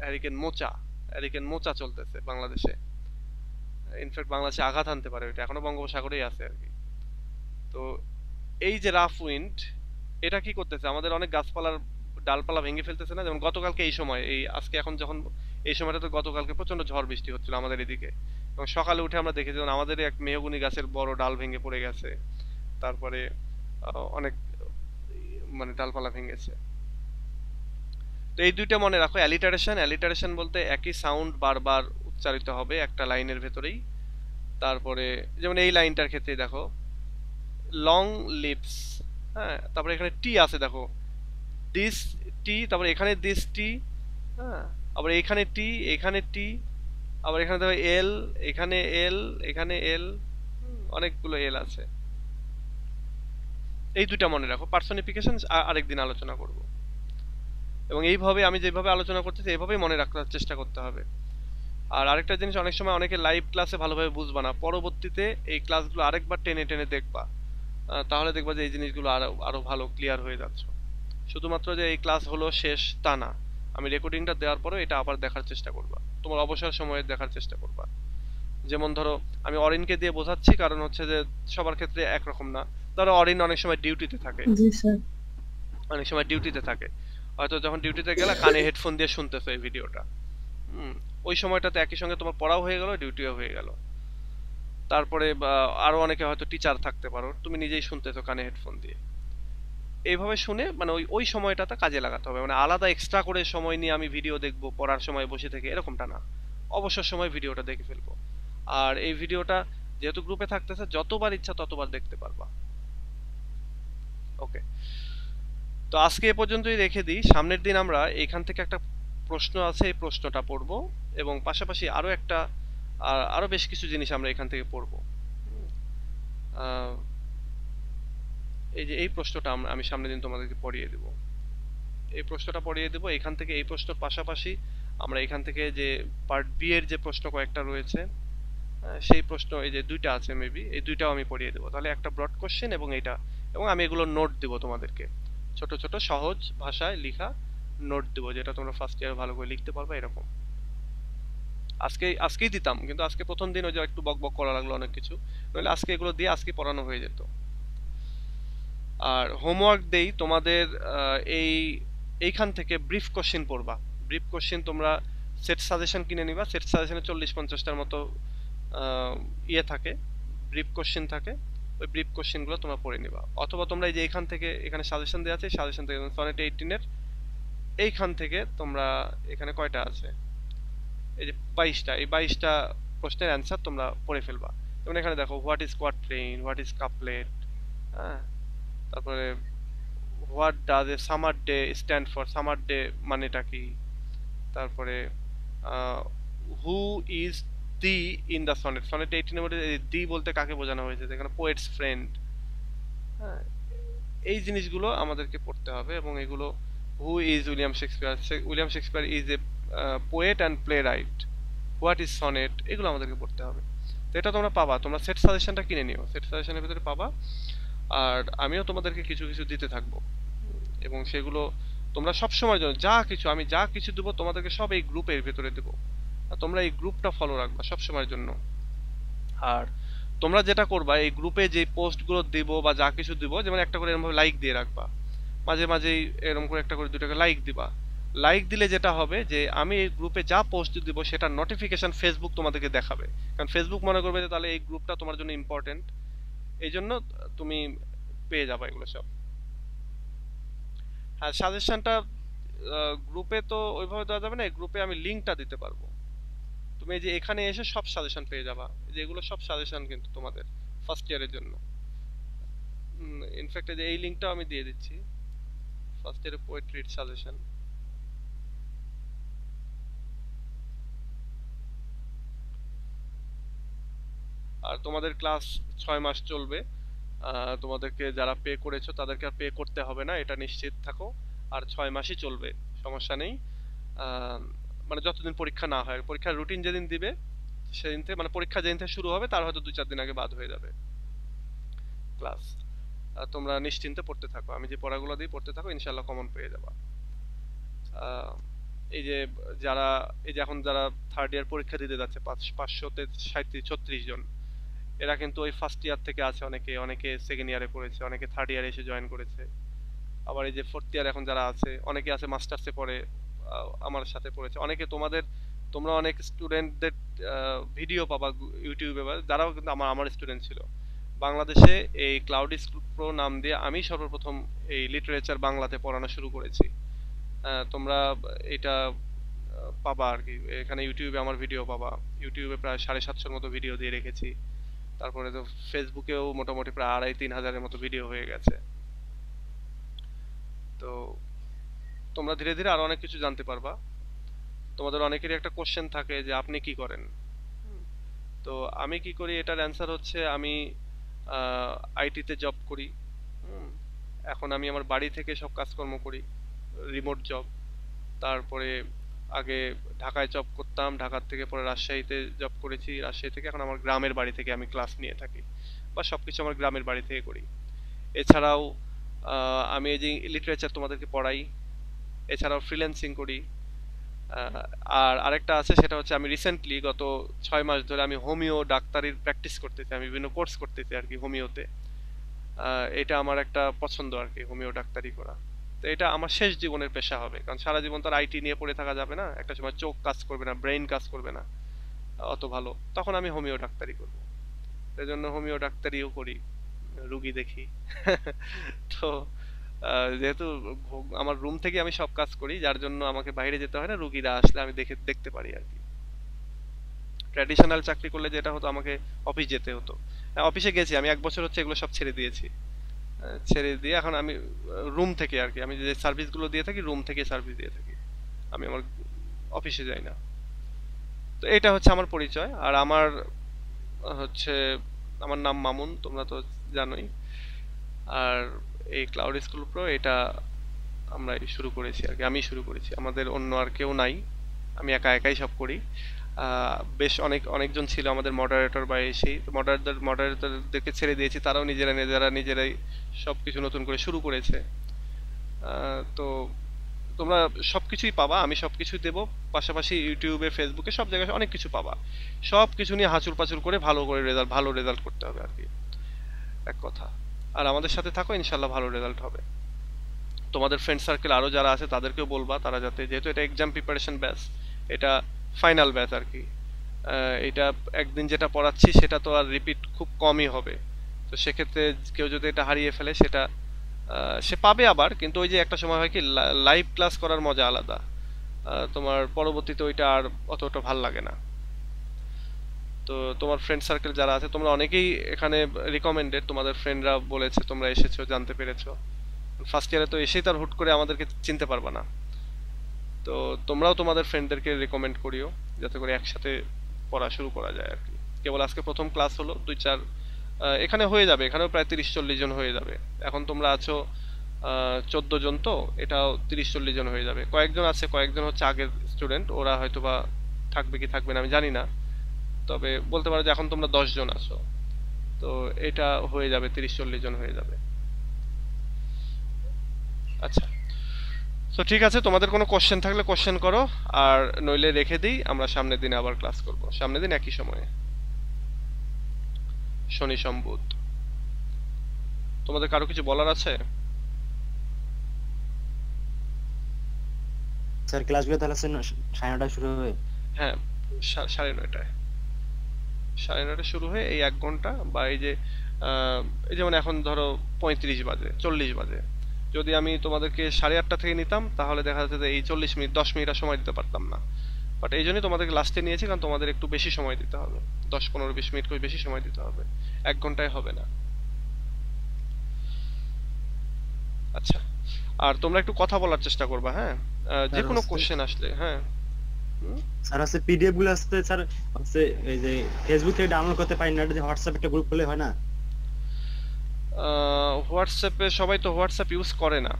Speaker 1: হ্যারিকেন মোচা, হ্যারিকেন মোচা চলতেছে বাংলাদেশে। ইনফ্যাক্ট বাংলাদেশে আঘাত আনতে পারে, এটা এখনো বঙ্গোপসাগরেই আছে আর কি। তো এই যে রাফ উইন্ড, এটা কি করতেছে, আমাদের অনেক গাছপালার ডালপালা ভেঙে ফেলতেছে না? যেমন গতকালকে এই সময়, এই আজকে এখন যখন এই সময়টা, তো গতকালকে প্রচন্ড ঝড় বৃষ্টি হচ্ছিল আমাদের এদিকে, এবং সকালে উঠে আমরা দেখেছি যেমন আমাদের এক মেহগুনি গাছের বড় ডাল ভেঙে পড়ে গেছে। তারপরে অনেক মানে ডালপালা ভেঙেছে। তো এই দুইটা মনে রাখো, অ্যালিটারেশন, অ্যালিটারেশন বলতে একই সাউন্ড বারবার উচ্চারিত হবে একটা লাইনের ভেতরেই। তারপরে যেমন এই লাইনটার ক্ষেত্রে দেখো লং লিপস, হ্যাঁ, তারপরে এখানে টি আছে দেখো, দিস টি, তারপরে এখানে দিস টি, হ্যাঁ, আবার এখানে টি, এখানে টি, আবার এখানে দেখো এল, এখানে এল, এখানে এল, অনেকগুলো এল আছে। এই দুইটা মনে রাখো। পার্সনিফিকেশন আরেকদিন আলোচনা করব, এবং এইভাবে আমি যেভাবে আলোচনা করতেছি এইভাবেই মনে রাখার চেষ্টা করতে হবে। আর আরেকটা জিনিস, অনেক সময় অনেকে লাইভ ক্লাসে ভালোভাবে বুঝবা না, পরবর্তীতে এই ক্লাসগুলো আরেকবার টেনে টেনে দেখবা, তাহলে দেখবা যে এই জিনিসগুলো আরো আরো ভালো ক্লিয়ার হয়ে যাচ্ছে। শুধুমাত্র যে এই ক্লাস হলো শেষ তা না, আমি রেকর্ডিংটা দেওয়ার পরেও এটা আবার দেখার চেষ্টা করবা, তোমার অবসর সময়ে দেখার চেষ্টা করবা। যেমন ধরো আমি অরিনকে দিয়ে বোঝাচ্ছি, কারণ হচ্ছে যে সবার ক্ষেত্রে একরকম না। ধরো অরিন অনেক সময় ডিউটিতে থাকে,
Speaker 3: জি স্যার।
Speaker 1: অনেক সময় ডিউটিতে থাকে, হয়তো যখন ডিউটিতে গেলে কানে হেডফোন দিয়ে শুনতেছো এই ভিডিওটা, ওই সময়টাতে একই সঙ্গে তোমার পড়াও হয়ে গেল, ডিউটিও হয়ে গেল। তারপরে আরো অনেকে হয়তো টিচার থাকতে পারো, তুমি নিজেই শুনতেছো কানে হেডফোন দিয়ে। এইভাবে শুনে মানে ওই ওই সময়টাতে কাজে লাগাতে হবে, মানে আলাদা এক্সট্রা করে সময় নিয়ে আমি ভিডিও দেখবো পড়ার সময় বসে থেকে, এরকমটা না। অবসর সময় ভিডিওটা দেখে ফেলবো। আর এই ভিডিওটা যেহেতু গ্রুপে থাকতেছে, যতবার ইচ্ছা ততবার দেখতে পারবা। ওকে, তো আজকে এ পর্যন্তই রেখে দিই। সামনের দিন আমরা এখান থেকে একটা প্রশ্ন আছে, এই প্রশ্নটা পড়বো, এবং পাশাপাশি আরো বেশ কিছু জিনিস আমরা এখান থেকে পড়বো। এই যে এই প্রশ্নটা আমি সামনের দিন তোমাদেরকে পড়িয়ে দেব, এই প্রশ্নটা পড়িয়ে দেব এখান থেকে। এই প্রশ্নের পাশাপাশি আমরা এখান থেকে যে পার্ট বি এর যে প্রশ্ন কয়েকটা রয়েছে, সেই প্রশ্ন এই যে দুইটা আছে মেবি, এই দুইটাও আমি পড়িয়ে দেবো। তাহলে একটা ব্রড কোশ্চেন এবং এইটা, এবং আমি এগুলো নোট দেবো তোমাদেরকে, ছোট ছোট সহজ ভাষায় লেখা নোট দেবো, যেটা তোমরা ফার্স্ট ইয়ারে ভালো করে লিখতে পারবে এরকম। আজকেই দিতাম, কিন্তু আজকে প্রথম দিন ওই যে একটু বক বক করা লাগলো অনেক কিছু, নইলে আজকে এগুলো দিয়ে আজকে পড়ানো হয়ে যেত। আর হোমওয়ার্ক দেই তোমাদের, এইখান থেকে ব্রিফ কোশ্চেন পড়বা। ব্রিফ কোশ্চেন তোমরা সেট সাজেশন কিনে নিবা, সেট সাজেশনে 40-50টার মতো ইয়ে থাকে, ব্রিফ কোশ্চেন থাকে। ওই ব্রিফ কোশ্চেনগুলো তোমরা পড়ে নিবা, অথবা তোমরা এই যে এখান থেকে, এখানে সাজেশন দেওয়া আছে, সাজেশন থেকে সনেট 18 এর এইখান থেকে তোমরা, এখানে কয়টা আছে, এই যে 22টা, এই 22টা প্রশ্নের অ্যান্সার তোমরা পড়ে ফেলবা। যেমন এখানে দেখো, what is quatrain, what is couplet, হ্যাঁ, তারপরে what does a summer day stand for, summer day মানেটা কি, তারপরে who is the in the sonnet, sonnet 18 এর মধ্যে দি বলতে কাকে বোঝানো হয়েছে, এখানে পোয়েটস ফ্রেন্ড, হ্যাঁ, এই জিনিসগুলো আমাদেরকে পড়তে হবে। এবং এগুলো, who is William Shakespeare, William Shakespeare is a poet and play right, what is sonnet, এগুলো আমাদেরকে পড়তে হবে। তো এটা তোমরা পাবা, তোমরা সেট সাজেশনটা কিনে নিও, সেট সাজেশনের ভিতরে পাবা। আর আমিও তোমাদেরকে কিছু কিছু দিতে থাকবো, এবং সেগুলো তোমরা সব সময়ের জন্য আমি যা কিছু দেবো তোমাদেরকে সব এই গ্রুপের ভেতরে দেবো, আর তোমরা এই গ্রুপটা ফলো রাখবা সব সময়ের জন্য। আর তোমরা যেটা করবা, এই গ্রুপে যে পোস্টগুলো দিব বা যা কিছু দিব, যেমন একটা করে এরকম ভাবে লাইক দিয়ে রাখবা, মাঝে মাঝেই এরকম করে একটা করে দুটাকে লাইক দিবা। লাইক দিলে যেটা হবে যে আমি এই গ্রুপে যা পোস্ট দিব সেটার নোটিফিকেশন ফেসবুক তোমাদেরকে দেখাবে, কারণ ফেসবুক মনে করবে যে তাহলে এই গ্রুপটা তোমার জন্য ইম্পর্টেন্ট, এই জন্য তুমি পেয়ে যাবে এগুলো সব। হ্যাঁ, সাজেশনটা গ্রুপে তো ওইভাবে দেওয়া যাবে না, এই গ্রুপে আমি লিঙ্কটা দিতে পারবো, তুমি এই যে এখানে এসে সব সাজেশন পেয়ে যাবা, এই যে এগুলো সব সাজেশন কিন্তু তোমাদের ফার্স্ট ইয়ারের জন্য। ইনফ্যাক্ট এই লিঙ্কটাও আমি দিয়ে দিচ্ছি, ফার্স্ট ইয়ারের পোয়েট্রির সাজেশন। আর তোমাদের ক্লাস 6 মাস চলবে, তোমাদেরকে যারা পে করেছো তাদেরকে আর পে করতে হবে না, এটা নিশ্চিত থাকো। আর 6 মাসই চলবে, সমস্যা নেই। মানে যতদিন পরীক্ষা না হয়, পরীক্ষার রুটিন যেদিন দিবে সেদিন থেকে, মানে পরীক্ষা যেদিন থেকে শুরু হবে তার হয়তো 2-4 দিন আগে বাদ হয়ে যাবে ক্লাস। তোমরা নিশ্চিন্তে পড়তে থাকো, আমি যে পড়াগুলো দিই পড়তে থাকো, ইনশাল্লাহ কমন পেয়ে যাবা। আহ, এই যে যারা এই যে এখন যারা থার্ড ইয়ার পরীক্ষা দিতে যাচ্ছে 536 জন, এরা কিন্তু ওই ফার্স্ট ইয়ার থেকে আছে, অনেকে অনেকে সেকেন্ড ইয়ারে পড়েছে, অনেকে থার্ড ইয়ারে এসে জয়েন করেছে। আবার এই যে ফোর্থ ইয়ার এখন যারা আছে, অনেকে আছে মাস্টার্সে পড়ে, আমার সাথে পড়েছে অনেকে। তোমরা অনেক স্টুডেন্টদের ভিডিও পাবা ইউটিউবে, যারাও কিন্তু আমার স্টুডেন্ট ছিল। বাংলাদেশে এই ক্লাউড স্কুল প্রো নাম দিয়ে আমি সর্বপ্রথম এই লিটারেচার বাংলাতে পড়ানো শুরু করেছি। তোমরা এটা পাবা আর কি, এখানে ইউটিউবে আমার ভিডিও পাবা। ইউটিউবে প্রায় 750 মতো ভিডিও দিয়ে রেখেছি। তারপরে তো ফেসবুকেও মোটামুটি প্রায় 2,500-3 হাজারের মতো ভিডিও হয়ে গেছে। তো তোমরা ধীরে ধীরে আরো অনেক কিছু জানতে পারবা। তোমাদের অনেকেরই একটা কোশ্চেন থাকে যে আপনি কি করেন। তো আমি কি করি, এটার অ্যান্সার হচ্ছে আমি আইটিতে জব করি। এখন আমি আমার বাড়ি থেকে সব কাজকর্ম করি, রিমোট জব। তারপরে আগে ঢাকায় জব করতাম, ঢাকার থেকে পরে রাজশাহীতে জব করেছি, রাজশাহী থেকে এখন আমার গ্রামের বাড়ি থেকে আমি ক্লাস নিয়ে থাকি, বা সবকিছু আমার গ্রামের বাড়ি থেকে করি। এছাড়াও আমি এই যে লিটারেচার তোমাদেরকে পড়াই, এছাড়াও ফ্রিল্যান্সিং করি। আর আরেকটা আছে, সেটা হচ্ছে আমি রিসেন্টলি গত 6 মাস ধরে আমি হোমিও ডাক্তারির প্র্যাকটিস করতেছি, আমি বিভিন্ন কোর্স করতেছি আর কি হোমিওতে। এটা আমার একটা পছন্দ আর কি, হোমিও ডাক্তারি করা। তো এটা আমার শেষ জীবনের পেশা হবে, কারণ সারা জীবন তো আর আইটি নিয়ে পড়ে থাকা যাবে না, একটা সময় চোখ কাজ করবে না, ব্রেইন কাজ করবে না অত ভালো, তখন আমি হোমিও ডাক্তারি করব। সেই জন্য হোমিও ডাক্তারিও করি, রুগী দেখি। তো যেহেতু আমার রুম থেকে আমি সব কাজ করি, যার জন্য আমাকে বাইরে যেতে হয় না, রুগীরা আসলে আমি দেখতে পারি আর কি। ট্র্যাডিশনাল চাকরি করলে যেটা হতো, আমাকে অফিস যেতে হতো। অফিসে গেছি আমি 1 বছর হচ্ছে, এগুলো সব ছেড়ে দিয়েছি। ছেড়ে দিয়ে এখন আমি রুম থেকে আর কি, আমি যে সার্ভিসগুলো দিয়ে থাকি রুম থেকে সার্ভিস দিয়ে থাকি, আমি আমার অফিসে যাই না। তো এটা হচ্ছে আমার পরিচয়। আর আমার হচ্ছে আমার নাম মামুন, তোমরা তো জানোই। আর এই ক্লাউড স্কুল প্রো এটা আমরা শুরু করেছি আর কি, আমি শুরু করেছি, আমাদের অন্য আর কেউ নাই, আমি একাই সব করি। বেশ অনেকজন ছিল আমাদের মডারেটর বা সেই মডারেটরদেরকে ছেড়ে দিয়েছি, তারাও নিজেরাই সবকিছু নতুন করে শুরু করেছে। তো তোমরা সবকিছুই পাবা, আমি সবকিছুই দেবো, পাশাপাশি ইউটিউবে ফেসবুকে সব জায়গায় অনেক কিছু পাবা। সবকিছু নিয়ে হাঁচুর পাঁচুর করে ভালো রেজাল্ট করতে হবে আর কি, এক কথা। আর আমাদের সাথে থাকো, ইনশাল্লাহ ভালো রেজাল্ট হবে। তোমাদের ফ্রেন্ড সার্কেল আরো যারা আছে তাদেরকেও বলবা, তারা যাতে, যেহেতু এটা এক্সাম প্রিপারেশন ব্যাচ, এটা ফাইনাল ব্যাচ আর কি, এটা একদিন যেটা পড়াচ্ছি সেটা তো আর রিপিট খুব কমই হবে। তো সেক্ষেত্রে কেউ যদি এটা হারিয়ে ফেলে, সেটা সে পাবে আবার, কিন্তু ওই যে একটা সময় হয় কি, লাইভ ক্লাস করার মজা আলাদা, তোমার পরবর্তীতে ওইটা আর অতটা ভাল লাগে না। তো তোমার ফ্রেন্ড সার্কেল যারা আছে, তোমরা অনেকেই এখানে রিকমেন্ডেড, তোমাদের ফ্রেন্ডরা বলেছে তোমরা এসেছো, জানতে পেরেছো। ফার্স্ট ইয়ারে তো এসেই তার হুট করে আমাদেরকে চিনতে পারবা না। তো তোমরাও তোমাদের ফ্রেন্ডদেরকে রিকমেন্ড করিও, যাতে করে একসাথে পড়া শুরু করা যায় আর কি। কেবল আজকে প্রথম ক্লাস হলো, 2-4 এখানে হয়ে যাবে, এখানেও প্রায় 30-40 জন হয়ে যাবে। এখন তোমরা আছো 14 জন, তো এটাও 30-40 জন হয়ে যাবে। কয়েকজন হচ্ছে আগের স্টুডেন্ট, ওরা হয়তো বা থাকবে কি থাকবে না আমি জানি না, তবে বলতে পারো যে এখন তোমরা 10 জন আছো, তো এটা হয়ে যাবে, 30-40 জন হয়ে যাবে। আচ্ছা, তো ঠিক আছে, তোমাদের কোনো কোশ্চেন থাকলে কোশ্চেন করো, আর নইলে রেখে দিই, আমরা সামনের দিনে আবার ক্লাস করব, সামনের দিন একই সময়ে, শনি সোম বুধ। তোমাদের কারো কিছু বলার আছে?
Speaker 2: স্যার ক্লাসগুলো তাহলে স্যার 9:30 শুরু হবে?
Speaker 1: হ্যাঁ, 9:30টায়, 9:30 শুরু হয়ে এই 1 ঘন্টা, বা এই যেমন এখন ধরো 35 বাজে, 40 বাজে, যদি আমি তোমাদেরকে 8:30 থেকে নিতাম, তাহলে দেখা যাচ্ছে যে এই 40 মিনিট 10 মিনিট আর সময় দিতে পারতাম না। বাট এই জন্যই তোমাদেরকে লাস্টে নিয়েছি, কারণ তোমাদের একটু বেশি সময় দিতে হবে, 10-15-20 মিনিট করে বেশি সময় দিতে হবে, 1 ঘন্টায় হবে না। আচ্ছা, আর তোমরা একটু কথা বলার চেষ্টা করবা, হ্যাঁ, যে কোনো কোশ্চেন আসলে। হ্যাঁ
Speaker 2: স্যার আছে পিডিএফ গুলো আছে স্যার, আছে এই যে ফেসবুক থেকে ডাউনলোড করতে পারি না, এটা যে হোয়াটসঅ্যাপ একটা গ্রুপ খুলে হয় না?
Speaker 1: হোয়াটসঅ্যাপে সবাই তো হোয়াটসঅ্যাপ ইউজ করে না,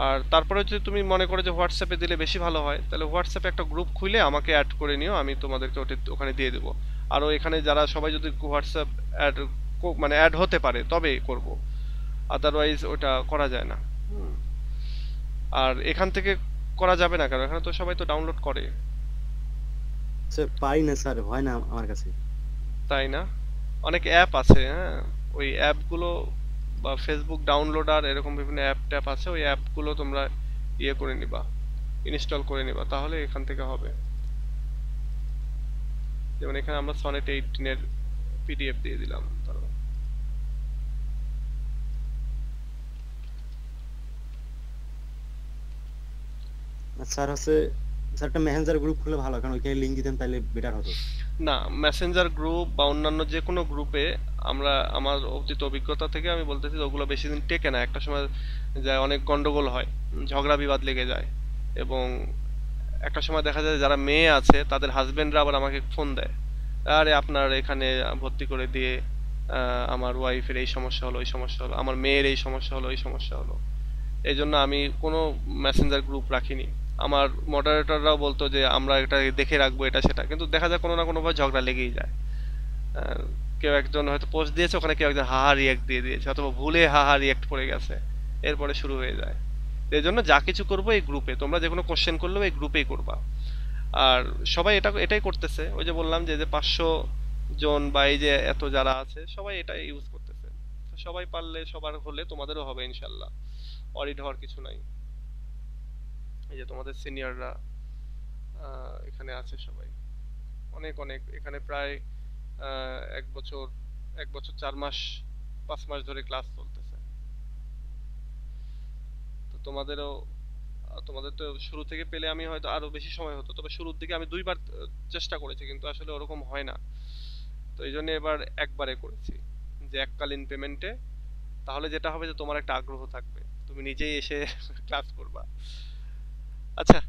Speaker 1: আর তারপরে যদি তুমি মনে করো যে হোয়াটসঅ্যাপে দিলে বেশি ভালো হয়, তাহলে হোয়াটসঅ্যাপে একটা গ্রুপ খুলে আমাকে অ্যাড করে নিও, আমি তোমাদেরকে ওখানে দিয়ে দেবো। আরও এখানে যারা সবাই যদি হোয়াটসঅ্যাপ অ্যাড মানে অ্যাড হতে পারে তবে করব, আদারওয়াইজ ওটা করা যায় না। আর এখান থেকে করা যাবে না, কারণ এখানে তো সবাই তো ডাউনলোড করে,
Speaker 2: স্যার পারি না স্যার, হয় না আমার কাছে।
Speaker 1: তাই না? অনেক অ্যাপ আছে, হ্যাঁ, ওই অ্যাপগুলো বা ফেসবুক ডাউনলোডার এরকম বিভিন্ন অ্যাপ ট্যাপ আছে, ওই অ্যাপগুলো তোমরা ইয়ে করে নিবা, ইনস্টল করে নিবা, তাহলে এখান থেকে হবে। যেমন এখানে আমরা সনেট 18 এর পিডিএফ দিয়ে দিলাম, তারপর
Speaker 2: আর স্যার স্যার একটা মেসেঞ্জার গ্রুপ খুলে ভালো, কারণ ওইখানে লিংক দিতেন তাহলে বেটার হতো।
Speaker 1: না, মেসেঞ্জার গ্রুপ বা অন্যান্য যে কোনো গ্রুপে আমরা, আমার অতীত অভিজ্ঞতা থেকে আমি বলতেছি যে ওগুলো বেশি দিন টেকে না, একটা সময় যায় অনেক গন্ডগোল হয়, ঝগড়া বিবাদ লেগে যায়, এবং একটা সময় দেখা যায় যারা মেয়ে আছে তাদের হাজবেন্ডরা আবার আমাকে ফোন দেয়, আরে আপনার এখানে ভর্তি করে দিয়ে আমার ওয়াইফের এই সমস্যা হলো, এই সমস্যা হলো, আমার মেয়ের এই সমস্যা হলো, এই সমস্যা হলো। এই জন্য আমি কোনো মেসেঞ্জার গ্রুপ রাখিনি। আমার মডারেটররাও বলতো যে আমরা এটা দেখে রাখবো, এটা সেটা, কিন্তু দেখা যায় কোনো না কোনো ভাবে ঝগড়া লেগেই যায়। আহ, কেউ একজন হয়তো পোস্ট দিয়েছে, ওখানে কেউ একজন হাহা রিয়াক্ট দিয়ে দিয়েছে, অথবা ভুলে হাহা রিয়াক্ট পড়ে গেছে, এরপরে শুরু হয়ে যায়। এই জন্য যা কিছু করবো এই গ্রুপে, তোমরা যে কোনো কোশ্চেন করলেও এই গ্রুপেই করবা। আর সবাই এটাই করতেছে, ওই যে বললাম যে 500 জন বা এই যে এত যারা আছে সবাই এটা ইউজ করতেছে। তো সবাই পারলে, সবার হলে তোমাদেরও হবে ইনশাল্লাহ, অরিড হওয়ার কিছু নাই। এই যে তোমাদের সিনিয়ররা এখানে আছে সবাই, অনেক অনেক, এখানে প্রায় 1 বছর, 1 বছর 4 মাস 5 মাস ধরে ক্লাস চলতেছে। তো তোমাদের তো শুরু থেকে পেলে আমি হয়তো আরো বেশি সময় হতো, তবে শুরুর দিকে আমি 2বার চেষ্টা করেছি, কিন্তু আসলে ওরকম হয় না। তো এই জন্য এবার একবারে করেছি, যে এককালীন পেমেন্টে, তাহলে যেটা হবে যে তোমার একটা আগ্রহ থাকবে, তুমি নিজেই এসে ক্লাস করবা। আচ্ছা,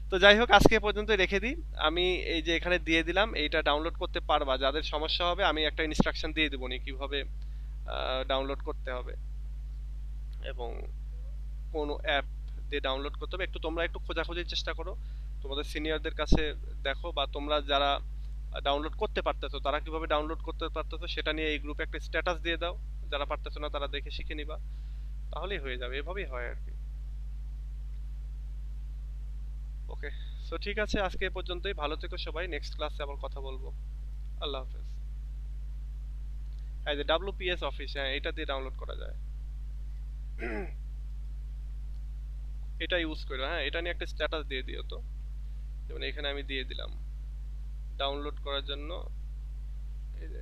Speaker 1: তো যাই হোক আজকে এ পর্যন্ত রেখে দিই। আমি এই যে এখানে দিয়ে দিলাম, এইটা ডাউনলোড করতে পারবা, যাদের সমস্যা হবে আমি একটা ইনস্ট্রাকশন দিয়ে দেবো নি কিভাবে ডাউনলোড করতে হবে এবং কোন অ্যাপ দিয়ে ডাউনলোড করতে হবে। একটু তোমরা একটু খোঁজাখুঁজির চেষ্টা করো, তোমাদের সিনিয়রদের কাছে দেখো, বা তোমরা যারা ডাউনলোড করতে পারতেছো তারা কিভাবে ডাউনলোড করতে পারতেছো সেটা নিয়ে এই গ্রুপে একটা স্ট্যাটাস দিয়ে দাও, যারা পারতেছো না তারা দেখে শিখে নিবা, তাহলেই হয়ে যাবে, এভাবেই হয় আর কি। ওকে, সো ঠিক আছে, আজকে এ পর্যন্তই, ভালো থেকো সবাই, নেক্সট ক্লাসে আবার কথা বলবো। আল্লাহ হাফেজ। এই যে WPS অফিস, হ্যাঁ এটা দিয়ে ডাউনলোড করা যায়, এটা ইউজ করো, হ্যাঁ এটা নিয়ে একটা স্ট্যাটাস দিয়ে দিও তো, যেমন এখানে আমি দিয়ে দিলাম ডাউনলোড করার জন্য, এই যে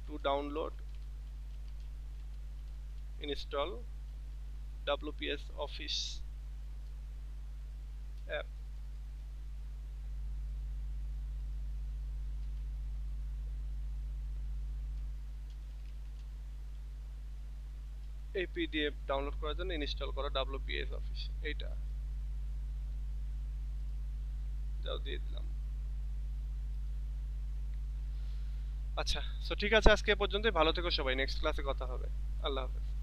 Speaker 1: to download install WPS office app. এই পিডিএফ ডাউনলোড করার জন্য ইনস্টল করো WPS অফিস, এইটা যাও দিয়ে দিলাম। আচ্ছা, সো ঠিক আছে, আজকে এ পর্যন্তই, ভালো থেকো সবাই, নেক্সট ক্লাসে কথা হবে। আল্লাহ হাফেজ।